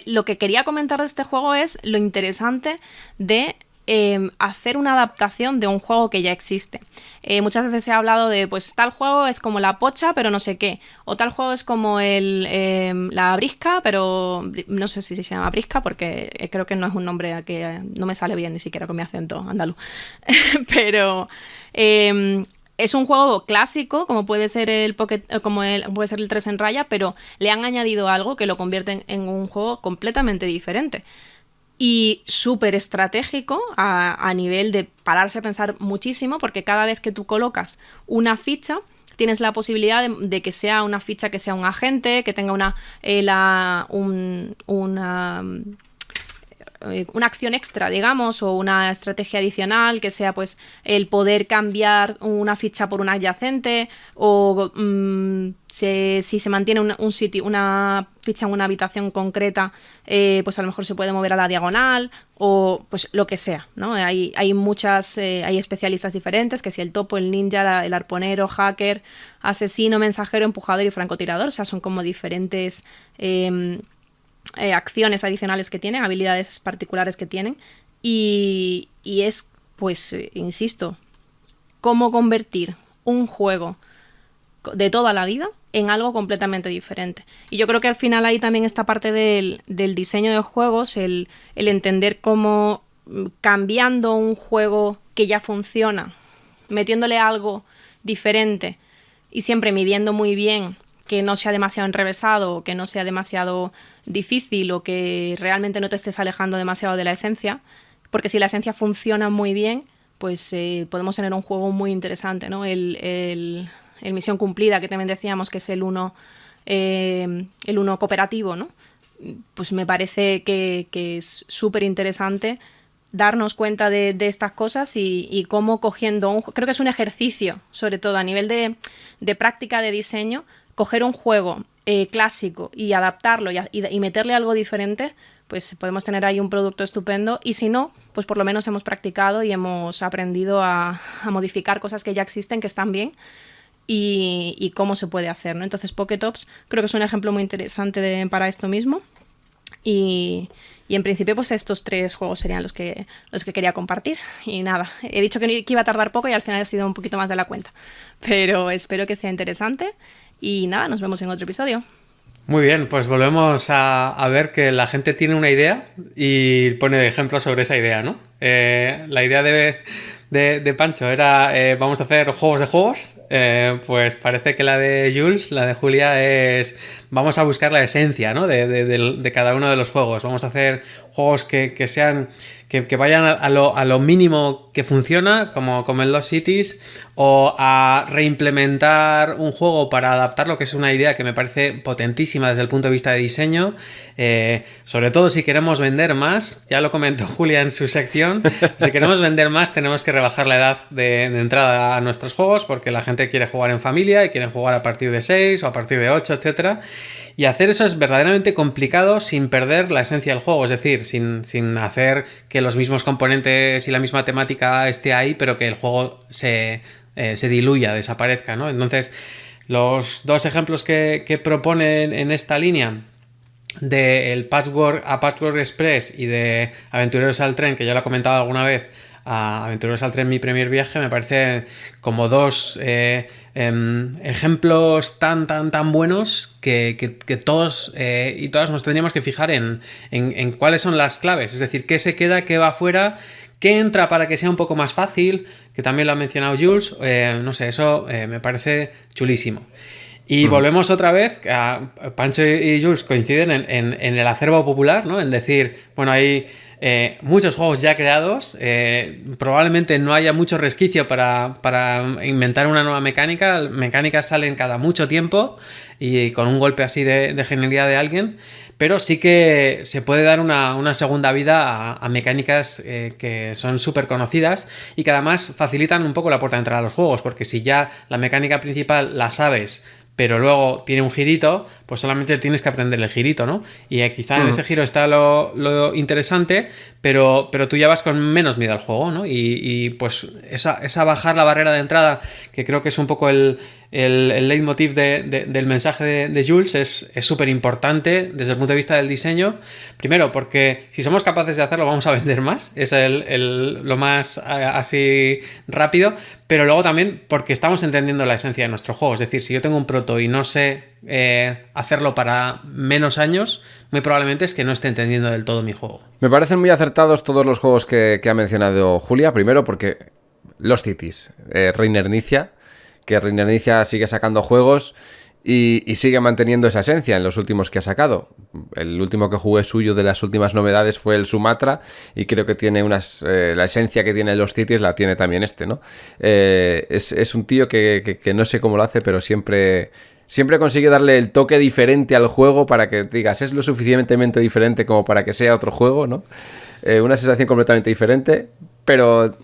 lo que quería comentar de este juego es lo interesante de hacer una adaptación de un juego que ya existe. Muchas veces se ha hablado de, pues tal juego es como la pocha, pero no sé qué. O tal juego es como la brisca, pero no sé si se llama brisca porque creo que no es un nombre que no me sale bien ni siquiera con mi acento andaluz. Pero es un juego clásico, como puede ser puede ser el 3 en raya, pero le han añadido algo que lo convierte en un juego completamente diferente. Y súper estratégico a nivel de pararse a pensar muchísimo, porque cada vez que tú colocas una ficha, tienes la posibilidad de que sea una ficha que sea un agente, que tenga una acción extra, digamos, o una estrategia adicional, que sea pues el poder cambiar una ficha por una adyacente, o si se mantiene una ficha en una habitación concreta, pues a lo mejor se puede mover a la diagonal, o pues lo que sea, ¿no? Hay especialistas diferentes, que si el topo, el ninja, el arponero, hacker, asesino, mensajero, empujador y francotirador, o sea, son como diferentes acciones adicionales que tienen, habilidades particulares que tienen, y es, pues, insisto, cómo convertir un juego de toda la vida en algo completamente diferente. Y yo creo que al final ahí también está parte del diseño de juegos, el entender cómo cambiando un juego que ya funciona, metiéndole algo diferente y siempre midiendo muy bien que no sea demasiado enrevesado, que no sea demasiado difícil o que realmente no te estés alejando demasiado de la esencia, porque si la esencia funciona muy bien, pues podemos tener un juego muy interesante, ¿no? El Misión Cumplida, que también decíamos que es el uno cooperativo, ¿no? Pues me parece que es súper interesante darnos cuenta de estas cosas y cómo cogiendo creo que es un ejercicio, sobre todo a nivel de práctica de diseño, coger un juego clásico y adaptarlo y meterle algo diferente, pues podemos tener ahí un producto estupendo, y si no, pues por lo menos hemos practicado y hemos aprendido a modificar cosas que ya existen, que están bien, y cómo se puede hacer, ¿no? Entonces Pokétops creo que es un ejemplo muy interesante para esto mismo, y en principio pues estos 3 juegos serían los que quería compartir. Y nada, he dicho que iba a tardar poco y al final ha sido un poquito más de la cuenta, pero espero que sea interesante. Y nada, nos vemos en otro episodio. Muy bien, pues volvemos a ver que la gente tiene una idea y pone ejemplos sobre esa idea, ¿no? La idea de Pancho era vamos a hacer juegos de juegos, pues parece que la de Jules, la de Julia, es vamos a buscar la esencia, ¿no? de cada uno de los juegos. Vamos a hacer juegos que sean que vayan a lo mínimo que funciona, como el Lost Cities, o a reimplementar un juego para adaptarlo, que es una idea que me parece potentísima desde el punto de vista de diseño, sobre todo si queremos vender más. Ya lo comentó Julia en su sección, si queremos vender más tenemos que rebajar la edad de entrada a nuestros juegos, porque la gente quiere jugar en familia y quiere jugar a partir de 6 o a partir de 8, etcétera. Y hacer eso es verdaderamente complicado sin perder la esencia del juego, es decir, sin hacer que los mismos componentes y la misma temática esté ahí, pero que el juego se diluya, desaparezca, ¿no? Entonces, los 2 ejemplos que proponen en esta línea, del Patchwork a Patchwork Express y de Aventureros al Tren, que ya lo he comentado alguna vez, a Aventureros al Tren, mi primer viaje, me parece como 2 ejemplos tan buenos que todos y todas nos tendríamos que fijar en cuáles son las claves, es decir, qué se queda, qué va fuera, qué entra para que sea un poco más fácil, que también lo ha mencionado Jules, no sé, eso me parece chulísimo. Y volvemos otra vez, Pancho y Jules coinciden en el acervo popular, ¿no? En decir, bueno, hay muchos juegos ya creados, probablemente no haya mucho resquicio para inventar una nueva mecánica. Mecánicas salen cada mucho tiempo y con un golpe así de genialidad de alguien, pero sí que se puede dar una segunda vida a mecánicas que son súper conocidas y que además facilitan un poco la puerta de entrada a los juegos, porque si ya la mecánica principal la sabes, pero luego tiene un girito, pues solamente tienes que aprender el girito, ¿no? Y quizá en ese giro está lo interesante, pero tú ya vas con menos miedo al juego, ¿no? Y pues esa bajar la barrera de entrada, que creo que es un poco el leitmotiv del mensaje de Jules, es súper importante desde el punto de vista del diseño. Primero, porque si somos capaces de hacerlo, vamos a vender más. Es lo más así rápido. Pero luego también porque estamos entendiendo la esencia de nuestro juego. Es decir, si yo tengo un proto y no sé hacerlo para menos años, muy probablemente es que no esté entendiendo del todo mi juego. Me parecen muy acertados todos los juegos que ha mencionado Julia. Primero porque Lost Cities, Reiner Knizia, que Reiner Knizia sigue sacando juegos y sigue manteniendo esa esencia en los últimos que ha sacado. El último que jugué suyo de las últimas novedades fue el Sumatra y creo que tiene la esencia que tiene Lost Cities la tiene también ¿no? Es un tío que no sé cómo lo hace, pero siempre consigue darle el toque diferente al juego para que digas, es lo suficientemente diferente como para que sea otro juego, ¿no? Una sensación completamente diferente, pero...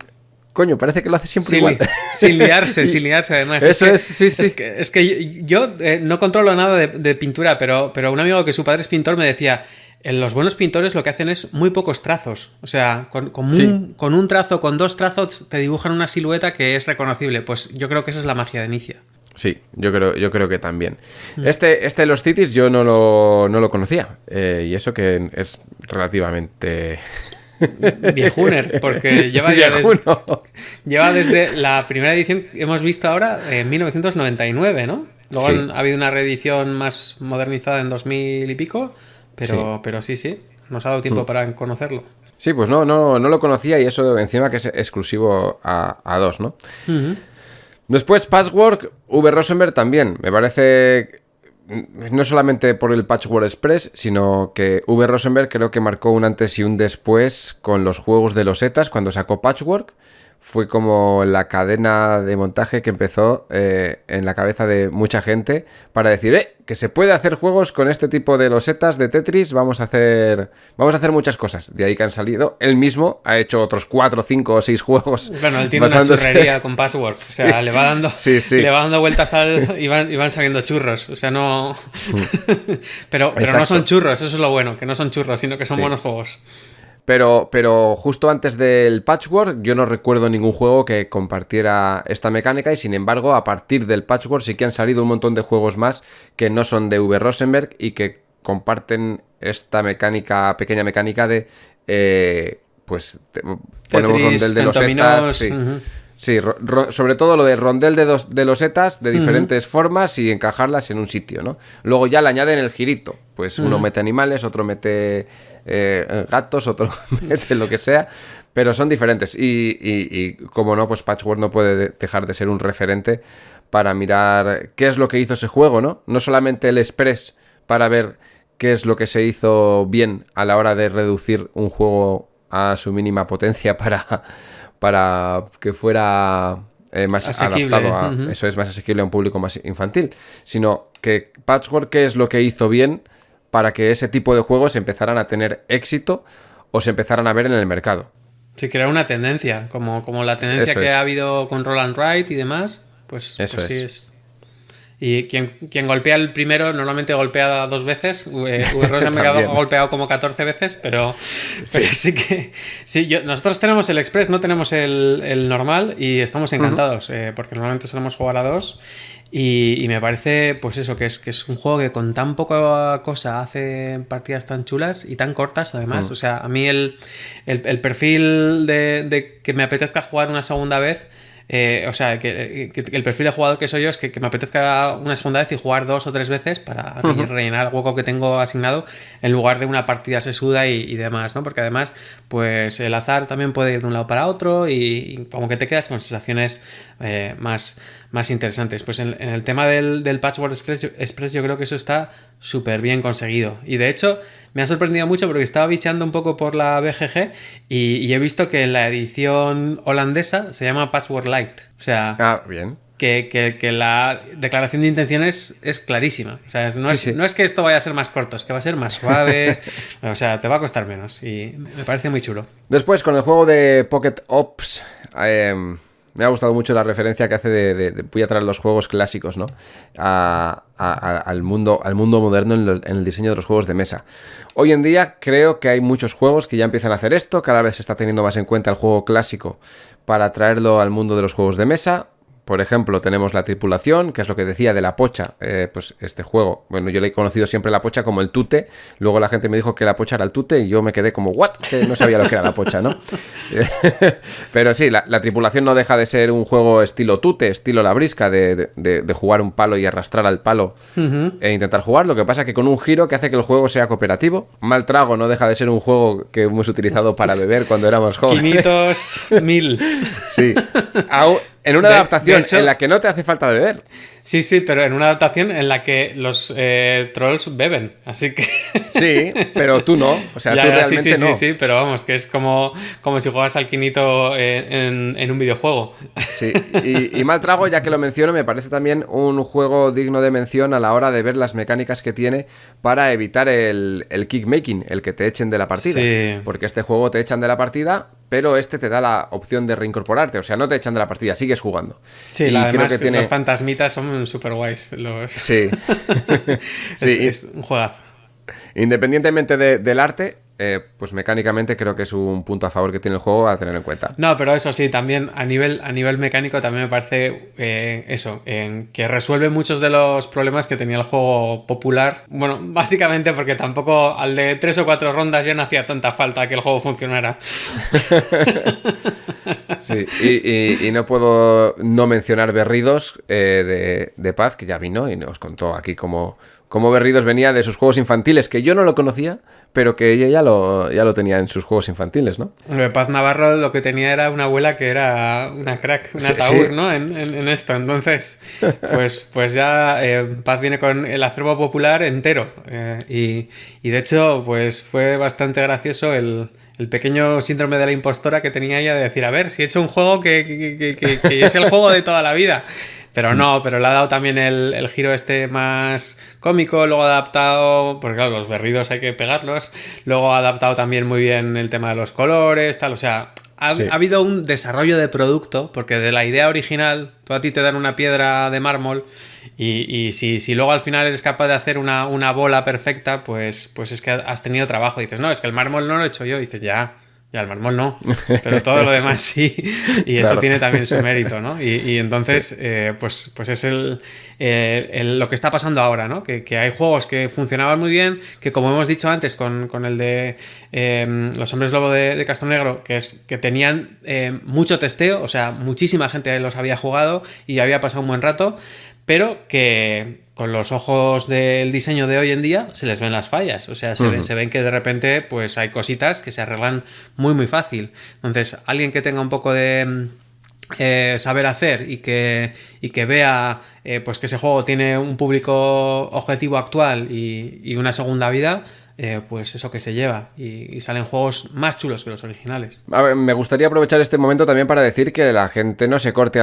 Coño, parece que lo hace siempre igual. Sin liarse además. Eso sí. Es que yo no controlo nada de pintura, pero un amigo que su padre es pintor me decía, los buenos pintores lo que hacen es muy pocos trazos. O sea, con un trazo, con 2 trazos, te dibujan una silueta que es reconocible. Pues yo creo que esa es la magia de Knizia. Sí, yo creo que también. Este Lost Cities yo no lo conocía. Y eso que es relativamente... Viejuner, porque lleva desde la primera edición que hemos visto ahora en 1999, ¿no? Luego ha habido una reedición más modernizada en 2000 y pico, pero sí, nos ha dado tiempo para conocerlo. Sí, pues no lo conocía y eso encima que es exclusivo a 2, ¿no? Después Patchwork, V. Rosenberg también, me parece... No solamente por el Patchwork Express, sino que V. Rosenberg creo que marcó un antes y un después con los juegos de los Losetas cuando sacó Patchwork. Fue como la cadena de montaje que empezó en la cabeza de mucha gente para decir, que se puede hacer juegos con este tipo de losetas de Tetris, vamos a hacer muchas cosas. De ahí que han salido. Él mismo ha hecho otros 4, 5 o 6 juegos. Bueno, él tiene una churrería con Patchwork. O sea, le va dando vueltas y van saliendo churros. O sea, no... pero no son churros, eso es lo bueno, que no son churros, sino que son buenos juegos. Pero justo antes del Patchwork yo no recuerdo ningún juego que compartiera esta mecánica y sin embargo a partir del Patchwork sí que han salido un montón de juegos más que no son de V. Rosenberg y que comparten esta pequeña mecánica de ponemos rondel de losetas. Sí, sobre todo lo de rondel de losetas de diferentes formas y encajarlas en un sitio, ¿no? Luego ya le añaden el girito. Pues uno mete animales, otro mete gatos, otro mete lo que sea. Pero son diferentes. Y como no, pues Patchwork no puede dejar de ser un referente para mirar qué es lo que hizo ese juego, ¿no? No solamente el Express para ver qué es lo que se hizo bien a la hora de reducir un juego a su mínima potencia para que fuera más asequible, adaptado eso es más asequible a un público más infantil, sino que Patchwork qué es lo que hizo bien para que ese tipo de juegos empezaran a tener éxito o se empezaran a ver en el mercado. Sí, crear una tendencia, como la tendencia que ha habido con Roll and Write y demás, pues sí es. Y quien golpea el primero normalmente golpea 2 veces. V. Rosenberg ha golpeado como 14 veces, pero sí que... Sí, nosotros tenemos el Express, no tenemos el normal y estamos encantados, porque normalmente solemos jugar a 2 y me parece, pues eso, que es un juego que con tan poca cosa hace partidas tan chulas y tan cortas además. O sea, a mí el perfil de que me apetezca jugar una segunda vez... o sea, que el perfil de jugador que soy yo es que me apetezca una segunda vez y jugar 2 o 3 veces para rellenar el hueco que tengo asignado en lugar de una partida sesuda y demás, ¿no? Porque además, pues el azar también puede ir de un lado para otro y como que te quedas con sensaciones más interesantes. Pues en el tema del Patchwork Express yo creo que eso está súper bien conseguido. Y de hecho me ha sorprendido mucho porque estaba bicheando un poco por la BGG y he visto que en la edición holandesa se llama Patchwork Light. O sea, bien. Que la declaración de intenciones es clarísima. O sea, no es que esto vaya a ser más corto, es que va a ser más suave. O sea, te va a costar menos y me parece muy chulo. Después, con el juego de Pocket Ops... Me ha gustado mucho la referencia que hace de voy a traer los juegos clásicos, ¿no? Al mundo moderno en el diseño de los juegos de mesa. Hoy en día creo que hay muchos juegos que ya empiezan a hacer esto, cada vez se está teniendo más en cuenta el juego clásico para traerlo al mundo de los juegos de mesa. Por ejemplo, tenemos La Tripulación, que es lo que decía de la pocha. Pues este juego, bueno, yo le he conocido siempre la pocha como el tute. Luego la gente me dijo que la pocha era el tute y yo me quedé como, ¿what? Que no sabía lo que era la pocha, ¿no? Pero sí, la Tripulación no deja de ser un juego estilo tute, estilo la brisca, de jugar un palo y arrastrar al palo e intentar jugar. Lo que pasa es que con un giro que hace que el juego sea cooperativo. Mal Trago no deja de ser un juego que hemos utilizado para beber cuando éramos jóvenes. 500, 1000. Sí. En una adaptación en la que no te hace falta beber. Sí, pero en una adaptación en la que los trolls beben, así que... Sí, pero tú no, o sea, tú realmente no. Sí, pero vamos, que es como si juegas al quinito en un videojuego. Sí, y Mal Trago, ya que lo menciono, me parece también un juego digno de mención a la hora de ver las mecánicas que tiene para evitar el kickmaking, el que te echen de la partida. Sí. Porque este juego te echan de la partida, pero este te da la opción de reincorporarte, o sea, no te echan de la partida, sigues jugando. Sí, y además creo que tiene... los fantasmitas son super guays. Sí. Sí, es un juegazo. Independientemente del arte, pues mecánicamente creo que es un punto a favor que tiene el juego a tener en cuenta. No, pero eso sí, también a nivel mecánico también me parece que resuelve muchos de los problemas que tenía el juego popular. Bueno, básicamente porque tampoco al de 3 o 4 rondas ya no hacía tanta falta que el juego funcionara. Sí, y no puedo no mencionar Berridos de Paz, que ya vino y nos contó aquí cómo Berridos venía de sus juegos infantiles, que yo no lo conocía, pero que ella ya lo tenía en sus juegos infantiles, ¿no? Paz Navarro lo que tenía era una abuela que era una crack, una taur, sí. ¿No? En esto. Entonces, pues ya Paz viene con el acervo popular entero. Y de hecho, pues fue bastante gracioso el pequeño síndrome de la impostora que tenía ella de decir, a ver, si he hecho un juego que es el juego de toda la vida. Pero no, pero le ha dado también el giro más cómico, luego ha adaptado, porque claro, los berridos hay que pegarlos, luego ha adaptado también muy bien el tema de los colores, tal, o sea, ha habido un desarrollo de producto, porque de la idea original, tú a ti te dan una piedra de mármol y si luego al final eres capaz de hacer una bola perfecta, pues es que has tenido trabajo. Y dices, no, es que el mármol no lo he hecho yo. Y dices, ya, el mármol no, pero todo lo demás sí, y eso claro. Tiene también su mérito, ¿no? Y entonces, sí. Pues es lo que está pasando ahora, ¿no? Que hay juegos que funcionaban muy bien, que como hemos dicho antes con el de Los Hombres Lobo de Castro Negro, que tenían mucho testeo, o sea, muchísima gente los había jugado y había pasado un buen rato, pero que con los ojos del diseño de hoy en día se les ven las fallas, o sea, se ven que de repente pues hay cositas que se arreglan muy muy fácil. Entonces, alguien que tenga un poco de saber hacer y que vea pues que ese juego tiene un público objetivo actual y una segunda vida, pues eso que se lleva y salen juegos más chulos que los originales. A ver, me gustaría aprovechar este momento también para decir que la gente no se corte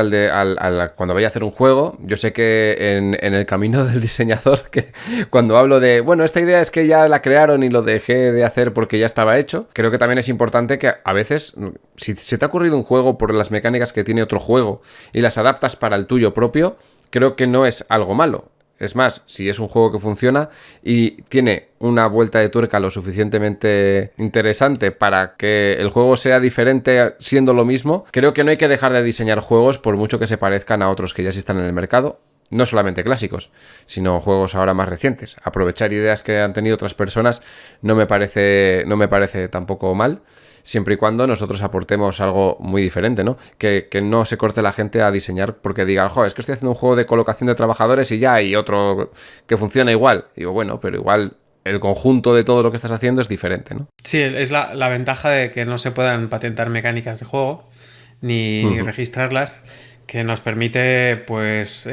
cuando vaya a hacer un juego. Yo sé que en el camino del diseñador, que cuando hablo de, bueno, esta idea es que ya la crearon y lo dejé de hacer porque ya estaba hecho, creo que también es importante que a veces, si se te ha ocurrido un juego por las mecánicas que tiene otro juego y las adaptas para el tuyo propio, creo que no es algo malo. Es más, si es un juego que funciona y tiene una vuelta de tuerca lo suficientemente interesante para que el juego sea diferente siendo lo mismo, creo que no hay que dejar de diseñar juegos por mucho que se parezcan a otros que ya existan en el mercado. No solamente clásicos, sino juegos ahora más recientes. Aprovechar ideas que han tenido otras personas no me parece tampoco mal, siempre y cuando nosotros aportemos algo muy diferente, ¿no? Que no se corte la gente a diseñar porque digan, joder, es que estoy haciendo un juego de colocación de trabajadores y ya hay otro que funciona igual. Digo, bueno, pero igual el conjunto de todo lo que estás haciendo es diferente, ¿no? Sí, es la ventaja de que no se puedan patentar mecánicas de juego ni registrarlas, que nos permite, pues,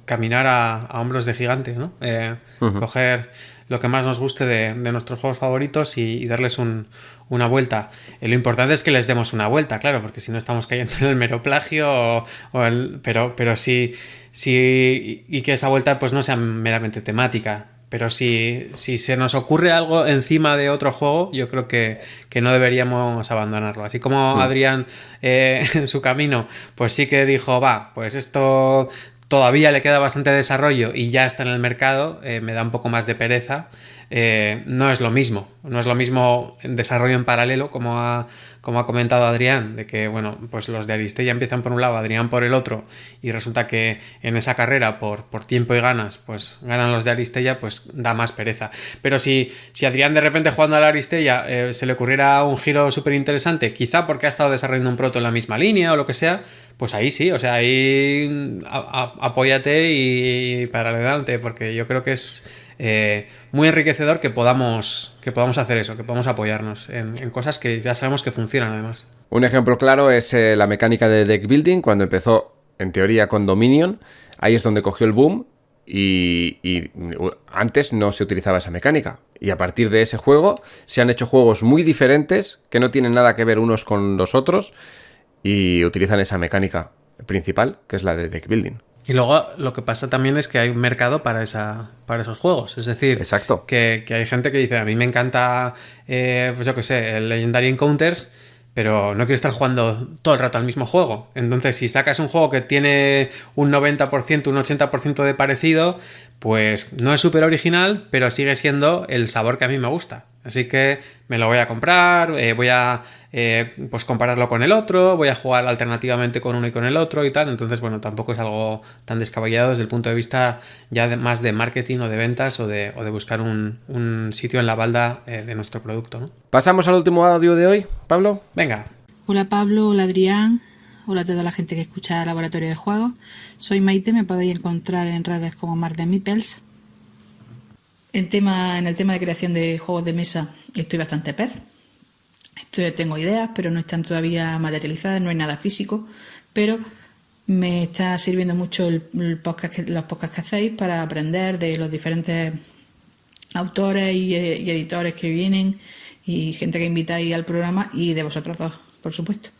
caminar a hombros de gigantes, ¿no? Coger lo que más nos guste de nuestros juegos favoritos y darles una vuelta. Lo importante es que les demos una vuelta, claro, porque si no estamos cayendo en el mero plagio pero sí y que esa vuelta pues no sea meramente temática. Pero si se nos ocurre algo encima de otro juego, yo creo que no deberíamos abandonarlo. Así como Adrián en su camino, pues sí que dijo, pues esto todavía le queda bastante desarrollo y ya está en el mercado, me da un poco más de pereza. No es lo mismo en desarrollo en paralelo, como ha comentado Adrián, de que bueno, pues los de Aristella empiezan por un lado, Adrián por el otro, y resulta que en esa carrera por tiempo y ganas, pues ganan los de Aristella, pues da más pereza. Pero si Adrián de repente jugando a la Aristella se le ocurriera un giro súper interesante, quizá porque ha estado desarrollando un proto en la misma línea o lo que sea, pues ahí sí, o sea, ahí apóyate y para adelante, porque yo creo que es muy enriquecedor que podamos hacer eso, que podamos apoyarnos en cosas que ya sabemos que funcionan además. Un ejemplo claro es la mecánica de deck building, cuando empezó en teoría con Dominion. Ahí es donde cogió el boom y antes no se utilizaba esa mecánica. Y a partir de ese juego se han hecho juegos muy diferentes que no tienen nada que ver unos con los otros y utilizan esa mecánica principal, que es la de deck building. Y luego lo que pasa también es que hay un mercado para esos juegos. Es decir, exacto, que hay gente que dice, a mí me encanta, pues yo qué sé, el Legendary Encounters, pero no quiero estar jugando todo el rato al mismo juego. Entonces, si sacas un juego que tiene un 90%, un 80% de parecido, pues no es súper original, pero sigue siendo el sabor que a mí me gusta. Así que me lo voy a comprar, voy a pues compararlo con el otro, voy a jugar alternativamente con uno y con el otro y tal. Entonces, bueno, tampoco es algo tan descabellado desde el punto de vista ya más de marketing o de ventas o de buscar un sitio en la balda de nuestro producto, ¿no? ¿Pasamos al último audio de hoy, Pablo? Venga. Hola Pablo, hola Adrián, hola a toda la gente que escucha Laboratorio de Juegos. Soy Maite, me podéis encontrar en redes como Mar de Meeples. En el tema de creación de juegos de mesa estoy bastante pez. Tengo ideas, pero no están todavía materializadas, no hay nada físico, pero me está sirviendo mucho los podcasts que hacéis para aprender de los diferentes autores y editores que vienen y gente que invitáis al programa y de vosotros dos, por supuesto.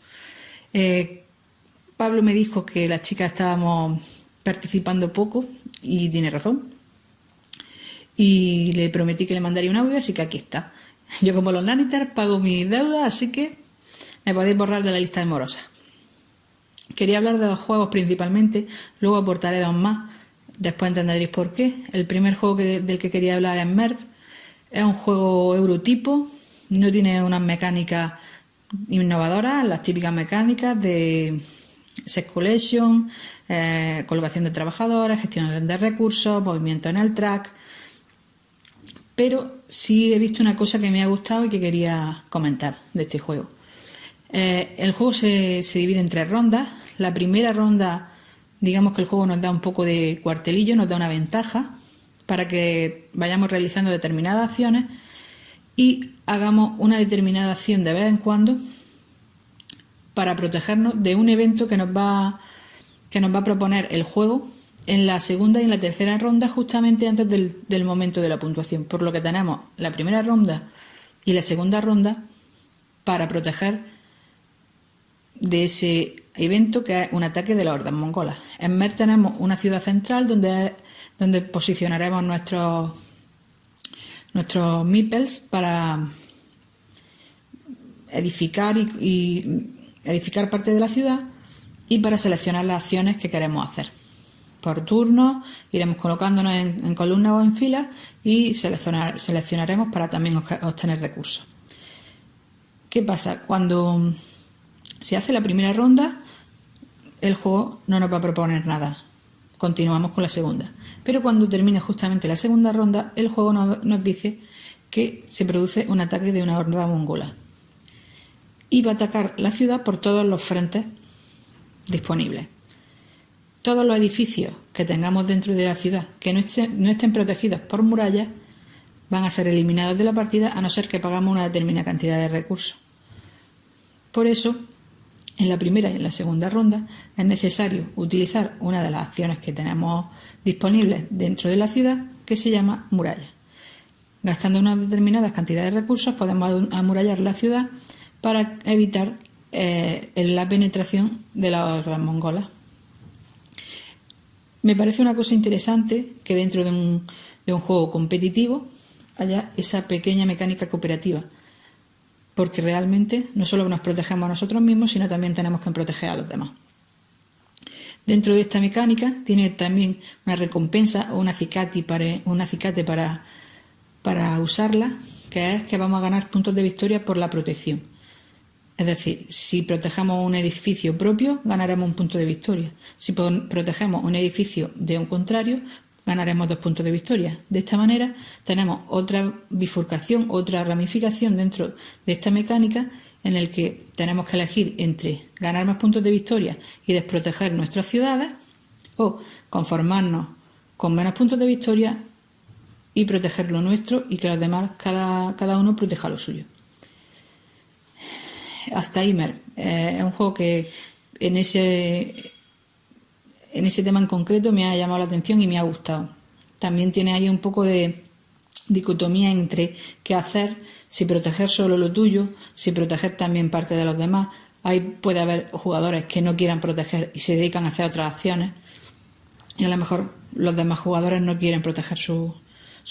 Pablo me dijo que las chicas estábamos participando poco y tiene razón. Y le prometí que le mandaría un audio, así que aquí está. Yo, como los Lannister, pago mis deudas, así que me podéis borrar de la lista de morosas. Quería hablar de 2 juegos principalmente, luego aportaré 2 más, después entenderéis por qué. El primer juego del que quería hablar es Merv. Es un juego eurotipo, no tiene unas mecánicas innovadoras, las típicas mecánicas de set collection, colocación de trabajadores, gestión de recursos, movimiento en el track. Pero sí he visto una cosa que me ha gustado y que quería comentar de este juego. El juego se divide en 3 rondas. La primera ronda, digamos que el juego nos da un poco de cuartelillo, nos da una ventaja para que vayamos realizando determinadas acciones y hagamos una determinada acción de vez en cuando para protegernos de un evento que nos va a proponer el juego en la segunda y en la tercera ronda, justamente antes del momento de la puntuación. Por lo que tenemos la primera ronda y la segunda ronda para proteger de ese evento, que es un ataque de las hordas mongolas. En Mer tenemos una ciudad central donde posicionaremos nuestros meeples para edificar y edificar parte de la ciudad y para seleccionar las acciones que queremos hacer. Por turno iremos colocándonos en columnas o en filas y seleccionaremos para también obtener recursos. ¿Qué pasa? Cuando se hace la primera ronda, el juego no nos va a proponer nada. Continuamos con la segunda. Pero cuando termine justamente la segunda ronda, el juego nos dice que se produce un ataque de una horda mongola. Y va a atacar la ciudad por todos los frentes disponibles. Todos los edificios que tengamos dentro de la ciudad que no estén protegidos por murallas van a ser eliminados de la partida, a no ser que pagamos una determinada cantidad de recursos. Por eso, en la primera y en la segunda ronda es necesario utilizar una de las acciones que tenemos disponibles dentro de la ciudad, que se llama muralla. Gastando una determinada cantidad de recursos podemos amurallar la ciudad para evitar la penetración de las hordas mongolas. Me parece una cosa interesante que dentro de de un juego competitivo haya esa pequeña mecánica cooperativa, porque realmente no solo nos protegemos a nosotros mismos, sino también tenemos que proteger a los demás. Dentro de esta mecánica tiene también una recompensa o un acicate para usarla, que es que vamos a ganar puntos de victoria por la protección. Es decir, si protegemos un edificio propio, ganaremos un punto de victoria. Si protegemos un edificio de un contrario, ganaremos 2 puntos de victoria. De esta manera tenemos otra bifurcación, otra ramificación dentro de esta mecánica en el que tenemos que elegir entre ganar más puntos de victoria y desproteger nuestras ciudades, o conformarnos con menos puntos de victoria y proteger lo nuestro y que los demás, cada uno proteja lo suyo. Hasta Imer es un juego que en ese tema en concreto me ha llamado la atención y me ha gustado. También tiene ahí un poco de dicotomía entre qué hacer, si proteger solo lo tuyo, si proteger también parte de los demás. Ahí puede haber jugadores que no quieran proteger y se dedican a hacer otras acciones, y a lo mejor los demás jugadores no quieren proteger su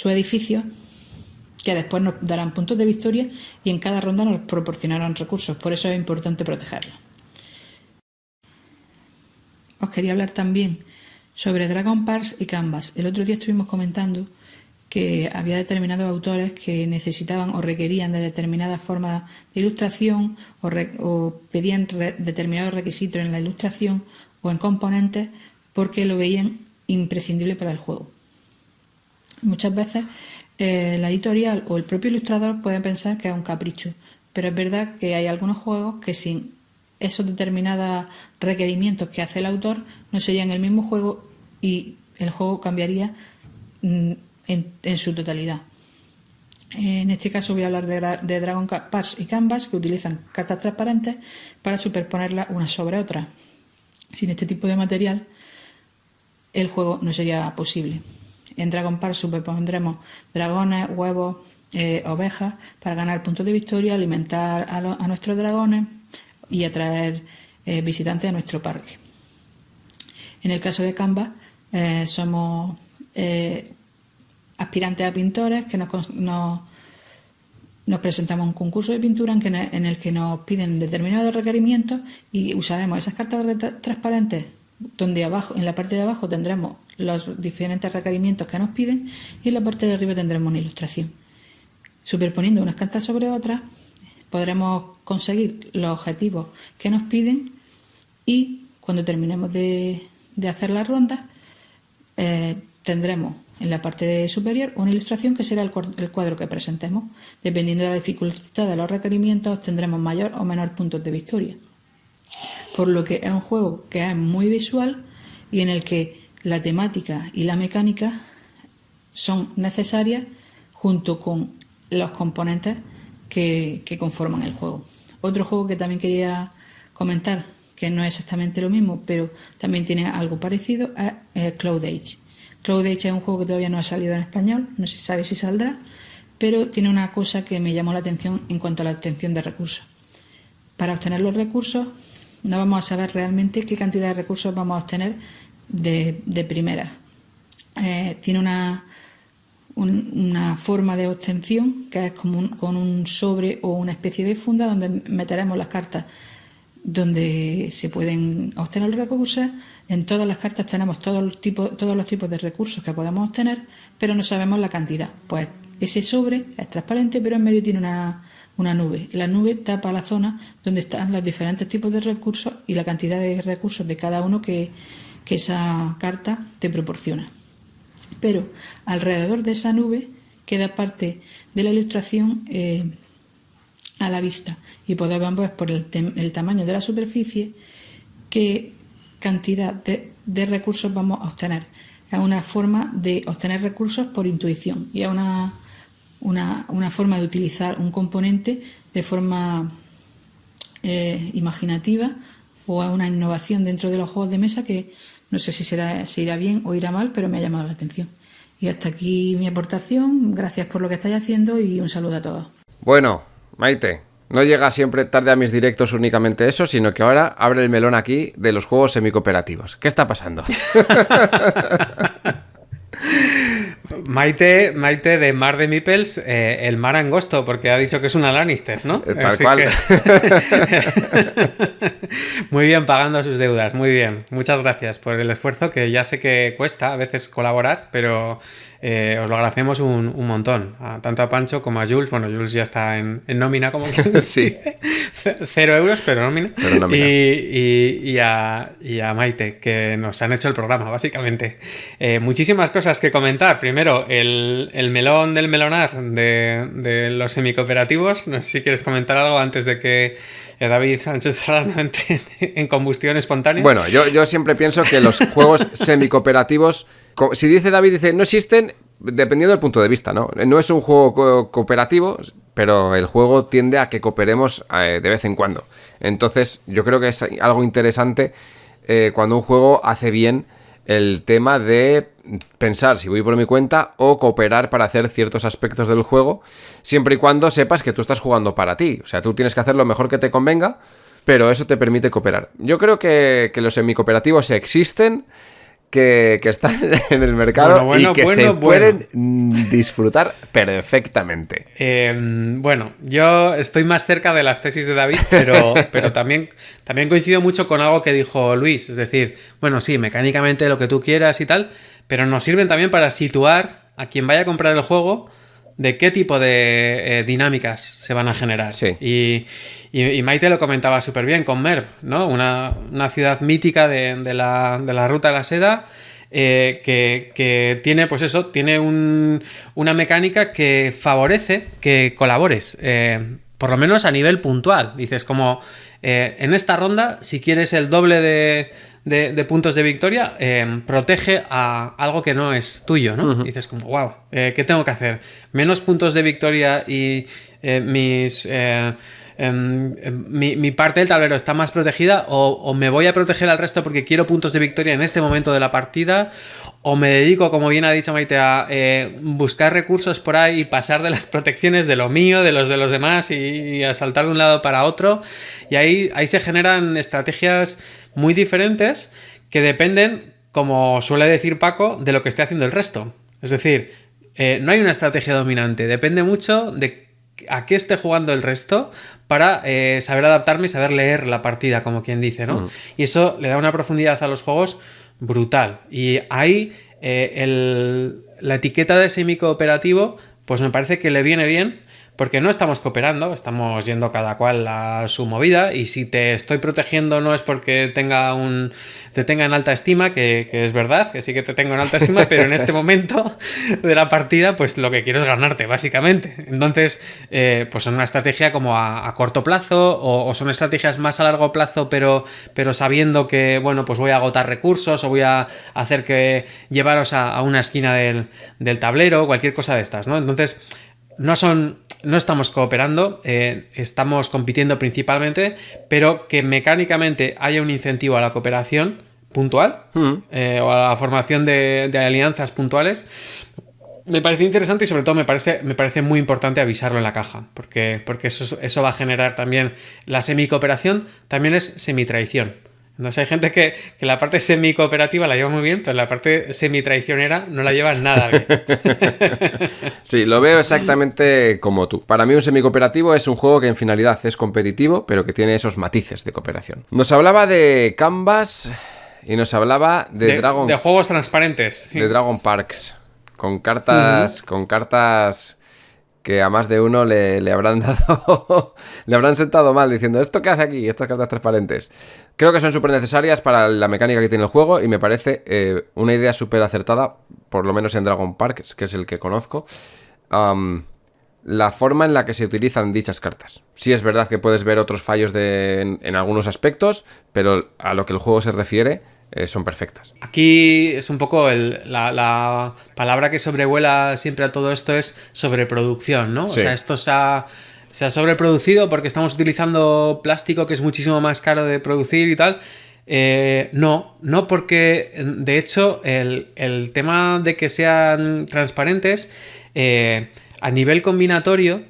edificio, que después nos darán puntos de victoria y en cada ronda nos proporcionarán recursos. Por eso es importante protegerlos. Os quería hablar también sobre Dragon Parse y Canvas. El otro día estuvimos comentando que había determinados autores que necesitaban o requerían de determinadas formas de ilustración o pedían determinados requisitos en la ilustración o en componentes porque lo veían imprescindible para el juego. Muchas veces la editorial o el propio ilustrador puede pensar que es un capricho, pero es verdad que hay algunos juegos que sin esos determinados requerimientos que hace el autor no serían el mismo juego y el juego cambiaría en su totalidad. En este caso voy a hablar de Dragon Parse y Canvas, que utilizan cartas transparentes para superponerlas unas sobre otras. Sin este tipo de material el juego no sería posible. En Dragon Parse superpondremos dragones, huevos, ovejas para ganar puntos de victoria, alimentar a nuestros dragones y atraer visitantes a nuestro parque. En el caso de Canvas somos aspirantes a pintores que nos presentamos a un concurso de pintura en el que nos piden determinados requerimientos y usaremos esas cartas transparentes donde abajo, en la parte de abajo tendremos los diferentes requerimientos que nos piden y en la parte de arriba tendremos una ilustración. Superponiendo unas cartas sobre otras podremos conseguir los objetivos que nos piden y cuando terminemos de hacer la ronda tendremos en la parte superior una ilustración que será el cuadro que presentemos. Dependiendo de la dificultad de los requerimientos tendremos mayor o menor puntos de victoria. Por lo que es un juego que es muy visual y en el que la temática y la mecánica son necesarias junto con los componentes que conforman el juego. Otro juego que también quería comentar, que no es exactamente lo mismo, pero también tiene algo parecido, es Cloud Age. Cloud Age es un juego que todavía no ha salido en español, no se sabe si saldrá, pero tiene una cosa que me llamó la atención en cuanto a la obtención de recursos. Para obtener los recursos no vamos a saber realmente qué cantidad de recursos vamos a obtener de primera. Tiene una forma de obtención que es como con un sobre o una especie de funda donde meteremos las cartas donde se pueden obtener los recursos. En todas las cartas tenemos todos los tipos de recursos que podemos obtener, pero no sabemos la cantidad. Pues ese sobre es transparente, pero en medio tiene una nube. La nube tapa la zona donde están los diferentes tipos de recursos y la cantidad de recursos de cada uno que esa carta te proporciona. Pero alrededor de esa nube queda parte de la ilustración a la vista y podemos ver por el tamaño de la superficie qué cantidad de recursos vamos a obtener. Es una forma de obtener recursos por intuición y es una forma de utilizar un componente de forma imaginativa o es una innovación dentro de los juegos de mesa que no sé si irá bien o irá mal, pero me ha llamado la atención. Y hasta aquí mi aportación. Gracias por lo que estáis haciendo y un saludo a todos. Bueno, Maite, no llega siempre tarde a mis directos únicamente eso, sino que ahora abre el melón aquí de los juegos semicooperativos. ¿Qué está pasando? Maite de Mar de Mipels, el mar angosto, porque ha dicho que es una Lannister, ¿no? Tal Así cual. Muy bien, pagando sus deudas, muy bien. Muchas gracias por el esfuerzo, que ya sé que cuesta a veces colaborar, pero os lo agradecemos un montón. Tanto a Pancho como a Jules. Bueno, Jules ya está en nómina, como que Sí. 0 euros, pero nómina. Pero nómina. Y a Maite, que nos han hecho el programa, básicamente. Muchísimas cosas que comentar. Primero, el melón del melonar de los semicooperativos. No sé si quieres comentar algo antes de que David Sánchez Serrano entre en combustión espontánea. Bueno, yo siempre pienso que los juegos semicooperativos, si dice David, no existen, dependiendo del punto de vista, ¿no? No es un juego cooperativo, pero el juego tiende a que cooperemos de vez en cuando. Entonces, yo creo que es algo interesante cuando un juego hace bien el tema de pensar si voy por mi cuenta o cooperar para hacer ciertos aspectos del juego, siempre y cuando sepas que tú estás jugando para ti. O sea, tú tienes que hacer lo mejor que te convenga, pero eso te permite cooperar. Yo creo que los semicooperativos existen, que están en el mercado y que se pueden disfrutar perfectamente. Bueno, yo estoy más cerca de las tesis de David, pero también coincido mucho con algo que dijo Luis. Es decir, bueno, sí, mecánicamente lo que tú quieras y tal, pero nos sirven también para situar a quien vaya a comprar el juego de qué tipo de dinámicas se van a generar. Sí. Y Maite lo comentaba súper bien con Merv, ¿no? Una ciudad mítica de la Ruta de la Seda, que tiene, pues eso, tiene una mecánica que favorece que colabores, por lo menos a nivel puntual. Dices, como en esta ronda, si quieres el doble de puntos de victoria, protege a algo que no es tuyo, ¿no? Uh-huh. Dices como, wow, ¿qué tengo que hacer? Menos puntos de victoria y mi parte del tablero está más protegida, o me voy a proteger al resto porque quiero puntos de victoria en este momento de la partida, o me dedico, como bien ha dicho Maite, a buscar recursos por ahí y pasar de las protecciones de lo mío, de los demás, y a saltar de un lado para otro. Y ahí se generan estrategias muy diferentes que dependen, como suele decir Paco, de lo que esté haciendo el resto. Es decir, no hay una estrategia dominante, depende mucho de a qué esté jugando el resto para saber adaptarme y saber leer la partida, como quien dice, ¿no? Y eso le da una profundidad a los juegos brutal. Y ahí la etiqueta de semi-cooperativo, pues me parece que le viene bien, porque no estamos cooperando, estamos yendo cada cual a su movida, y si te estoy protegiendo no es porque te tenga en alta estima, que es verdad, que sí que te tengo en alta estima, pero en este momento de la partida, pues lo que quiero es ganarte, básicamente. Entonces, pues son una estrategia como a corto plazo, o son estrategias más a largo plazo, pero sabiendo que, bueno, pues voy a agotar recursos, o voy a hacer que llevaros a una esquina del tablero, cualquier cosa de estas, ¿no? Entonces, no estamos cooperando, estamos compitiendo principalmente, pero que mecánicamente haya un incentivo a la cooperación puntual o a la formación de alianzas puntuales, me parece interesante, y sobre todo me parece muy importante avisarlo en la caja, porque eso va a generar también la semi-cooperación, también es semi-traición. Entonces hay gente que la parte semi-cooperativa la lleva muy bien, pero la parte semi-traicionera no la lleva nada bien. Sí, lo veo exactamente como tú. Para mí un semi-cooperativo es un juego que en finalidad es competitivo, pero que tiene esos matices de cooperación. Nos hablaba de Canvas y nos hablaba de Dragon... De juegos transparentes. Sí. De Dragon Parks, con cartas que a más de uno le habrán dado, le habrán sentado mal, diciendo, ¿esto qué hace aquí? Estas cartas transparentes. Creo que son súper necesarias para la mecánica que tiene el juego, y me parece una idea súper acertada, por lo menos en Dragon Park, que es el que conozco, la forma en la que se utilizan dichas cartas. Sí es verdad que puedes ver otros fallos en algunos aspectos, pero a lo que el juego se refiere, son perfectas. Aquí es un poco la palabra que sobrevuela siempre a todo esto, es sobreproducción, ¿no? Sí. O sea, esto se ha sobreproducido porque estamos utilizando plástico que es muchísimo más caro de producir y tal. No, porque de hecho el tema de que sean transparentes a nivel combinatorio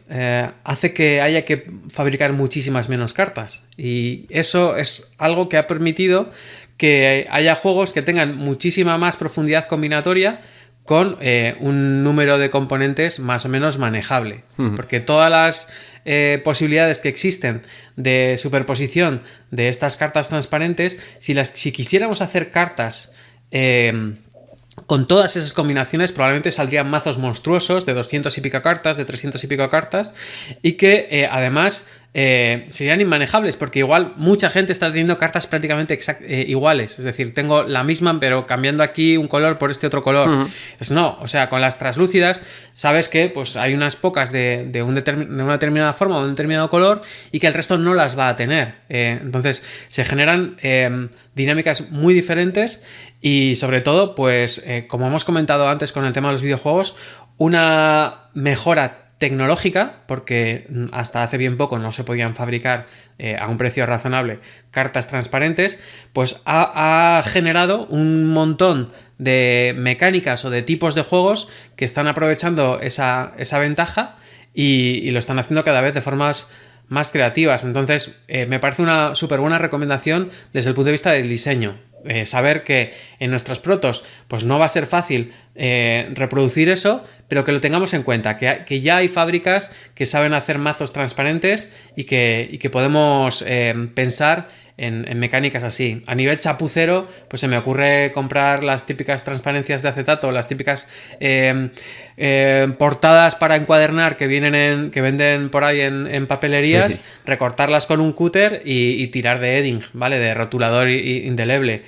hace que haya que fabricar muchísimas menos cartas, y eso es algo que ha permitido que haya juegos que tengan muchísima más profundidad combinatoria, con un número de componentes más o menos manejable. Porque todas las posibilidades que existen de superposición de estas cartas transparentes, si quisiéramos hacer cartas con todas esas combinaciones, probablemente saldrían mazos monstruosos de 200 y pico cartas, de 300 y pico cartas, y que además serían inmanejables, porque igual mucha gente está teniendo cartas prácticamente iguales. Es decir, tengo la misma, pero cambiando aquí un color por este otro color. Pues no, o sea, con las translúcidas sabes que pues, hay unas pocas de una determinada forma o de un determinado color y que el resto no las va a tener. Entonces, se generan dinámicas muy diferentes y, sobre todo, pues, como hemos comentado antes con el tema de los videojuegos, una mejora tecnológica, porque hasta hace bien poco no se podían fabricar a un precio razonable cartas transparentes, pues ha generado un montón de mecánicas o de tipos de juegos que están aprovechando esa ventaja y lo están haciendo cada vez de formas más creativas. Entonces, me parece una súper buena recomendación desde el punto de vista del diseño. Saber que en nuestros protos pues no va a ser fácil reproducir eso, pero que lo tengamos en cuenta, que ya hay fábricas que saben hacer mazos transparentes y que podemos pensar en mecánicas así. A nivel chapucero, pues se me ocurre comprar las típicas transparencias de acetato, las típicas portadas para encuadernar que venden por ahí en papelerías, sí. Recortarlas con un cúter y tirar de edding, ¿vale? De rotulador indeleble.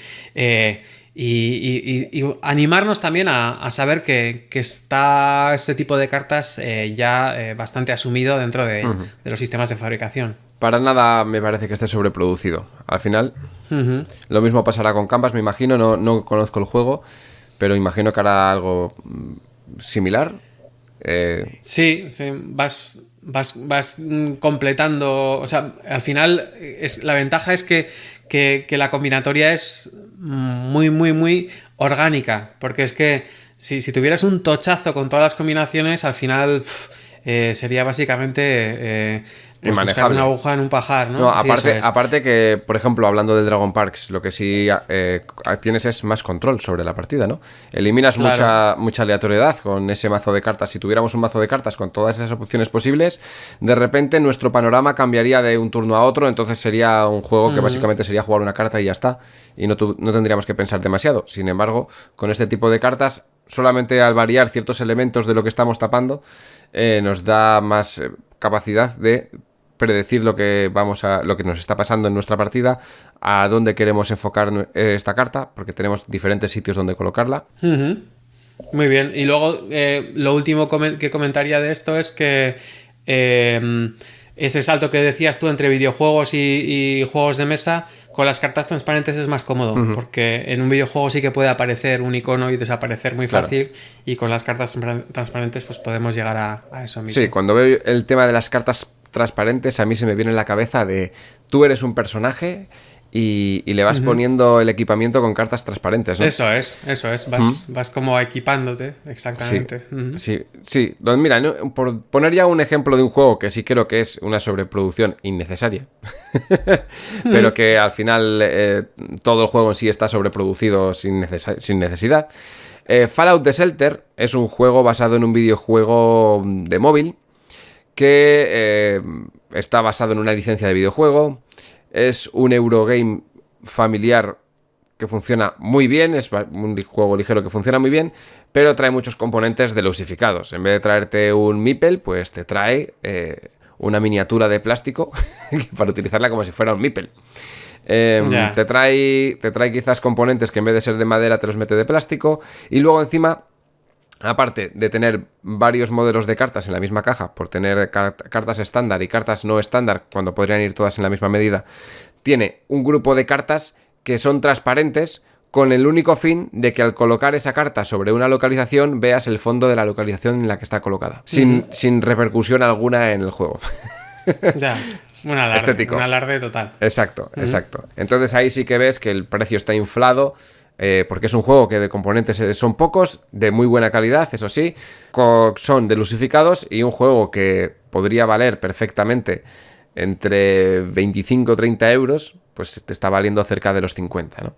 Y animarnos también a saber que está este tipo de cartas ya bastante asumido dentro de los sistemas de fabricación. Para nada me parece que esté sobreproducido. Al final, lo mismo pasará con Canvas, me imagino. No conozco el juego, pero imagino que hará algo similar. Sí, vas completando. O sea, al final la ventaja es que la combinatoria es muy, muy, muy orgánica. Porque es que si tuvieras un tochazo con todas las combinaciones, al final sería básicamente inmanejable. Una aguja en un pajar, ¿no? No, Sí, aparte que, por ejemplo, hablando del Dragon Parks, lo que sí tienes es más control sobre la partida, ¿no? Eliminas mucha aleatoriedad con ese mazo de cartas. Si tuviéramos un mazo de cartas con todas esas opciones posibles, de repente nuestro panorama cambiaría de un turno a otro, entonces sería un juego que básicamente sería jugar una carta y ya está, y no tendríamos que pensar demasiado. Sin embargo, con este tipo de cartas, solamente al variar ciertos elementos de lo que estamos tapando, nos da más capacidad de predecir lo que nos está pasando en nuestra partida, a dónde queremos enfocar esta carta, porque tenemos diferentes sitios donde colocarla. Muy bien. Y luego lo último que comentaría de esto es que ese salto que decías tú entre videojuegos y juegos de mesa, con las cartas transparentes es más cómodo, porque en un videojuego sí que puede aparecer un icono y desaparecer muy fácil, y con las cartas transparentes pues podemos llegar a eso mismo. Sí, cuando veo el tema de las cartas transparentes, a mí se me viene en la cabeza de tú eres un personaje y le vas poniendo el equipamiento con cartas transparentes, ¿no? Eso es. Vas como equipándote, exactamente. Sí. Mira, ¿no? Por poner ya un ejemplo de un juego que sí creo que es una sobreproducción innecesaria, pero que al final todo el juego en sí está sobreproducido sin necesidad. Fallout The Shelter es un juego basado en un videojuego de móvil que está basado en una licencia de videojuego. Es un Eurogame familiar que funciona muy bien, es un juego ligero que funciona muy bien, pero trae muchos componentes delusificados. En vez de traerte un meeple, pues te trae una miniatura de plástico para utilizarla como si fuera un meeple. Te trae quizás componentes que en vez de ser de madera te los mete de plástico, y luego encima, aparte de tener varios modelos de cartas en la misma caja, por tener cartas estándar y cartas no estándar, cuando podrían ir todas en la misma medida, tiene un grupo de cartas que son transparentes, con el único fin de que al colocar esa carta sobre una localización veas el fondo de la localización en la que está colocada, sin repercusión alguna en el juego. Ya, un alarde, estético. Un alarde total. Exacto. Entonces ahí sí que ves que el precio está inflado, porque es un juego que de componentes son pocos, de muy buena calidad, eso sí, son delusificados, y un juego que podría valer perfectamente entre 25 o 30 euros, pues te está valiendo cerca de los 50, ¿no?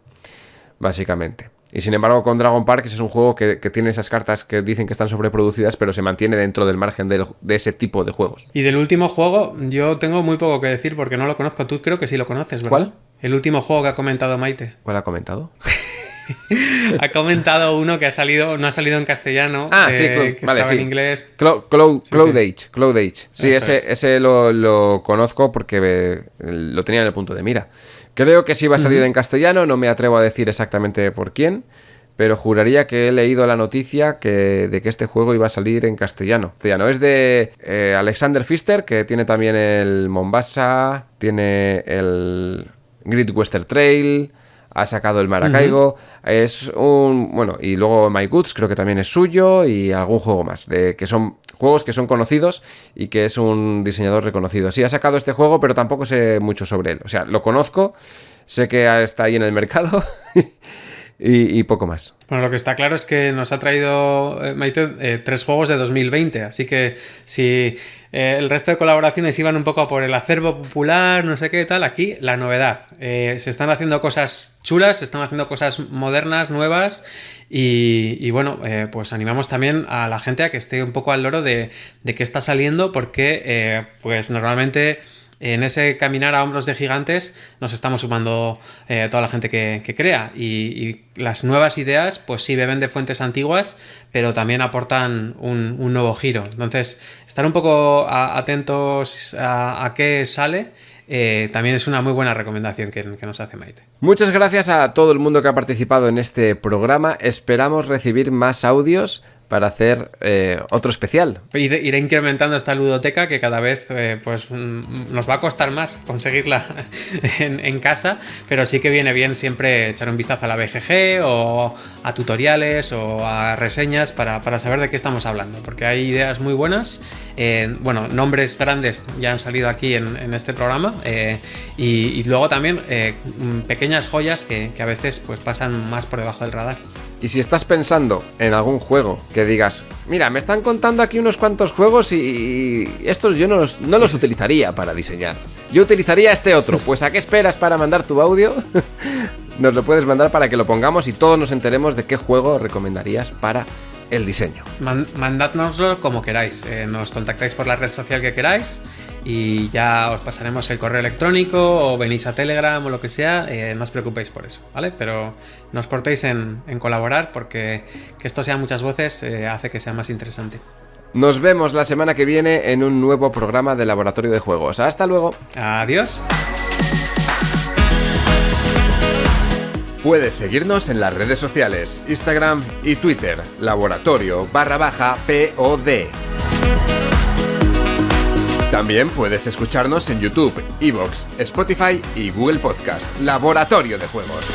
Básicamente. Y sin embargo con Dragon Park es un juego que tiene esas cartas que dicen que están sobreproducidas, pero se mantiene dentro del margen de ese tipo de juegos. Y del último juego yo tengo muy poco que decir porque no lo conozco. Tú creo que sí lo conoces, ¿verdad? ¿Cuál? El último juego que ha comentado Maite. ¿Cuál ha comentado? Ha comentado uno que no ha salido en castellano. Sí, que vale, estaba sí. en inglés. Cloud Age. Sí, Eso ese lo conozco porque lo tenía en el punto de mira. Creo que sí va a salir en castellano, no me atrevo a decir exactamente por quién, pero juraría que he leído la noticia de que este juego iba a salir en castellano. Es de Alexander Pfister, que tiene también el Mombasa, tiene el Great Western Trail, ha sacado el Maracaibo, es un... Bueno, y luego My Goods creo que también es suyo, y algún juego más, que son juegos que son conocidos y que es un diseñador reconocido. Sí, ha sacado este juego, pero tampoco sé mucho sobre él. O sea, lo conozco, sé que está ahí en el mercado y poco más. Bueno, lo que está claro es que nos ha traído Maite 3 juegos de 2020, así que si el resto de colaboraciones iban un poco por el acervo popular, no sé qué tal, aquí la novedad. Se están haciendo cosas chulas, se están haciendo cosas modernas, nuevas y bueno, pues animamos también a la gente a que esté un poco al loro de qué está saliendo porque pues normalmente... En ese caminar a hombros de gigantes nos estamos sumando toda la gente que crea y las nuevas ideas pues sí beben de fuentes antiguas pero también aportan un nuevo giro. Entonces estar un poco atentos a qué sale también es una muy buena recomendación que nos hace Maite. Muchas gracias a todo el mundo que ha participado en este programa. Esperamos recibir más audios para hacer otro especial. Iré incrementando esta ludoteca que cada vez pues nos va a costar más conseguirla en casa, pero sí que viene bien siempre echar un vistazo a la BGG o a tutoriales o a reseñas para saber de qué estamos hablando, porque hay ideas muy buenas. Bueno, nombres grandes ya han salido aquí en este programa y luego también pequeñas joyas que a veces pues pasan más por debajo del radar. Y si estás pensando en algún juego que digas, mira, me están contando aquí unos cuantos juegos y estos yo no los utilizaría para diseñar. Yo utilizaría este otro. Pues ¿a qué esperas para mandar tu audio? Nos lo puedes mandar para que lo pongamos y todos nos enteremos de qué juego recomendarías para el diseño. Mandádnoslo como queráis. Nos contactáis por la red social que queráis y ya os pasaremos el correo electrónico o venís a Telegram o lo que sea. No os preocupéis por eso, ¿vale? Pero no os cortéis en colaborar porque que esto sea muchas voces hace que sea más interesante. Nos vemos la semana que viene en un nuevo programa de Laboratorio de Juegos. ¡Hasta luego! ¡Adiós! Puedes seguirnos en las redes sociales, Instagram y Twitter, laboratorio_POD. También puedes escucharnos en YouTube, iVoox, Spotify y Google Podcast, Laboratorio de Juegos.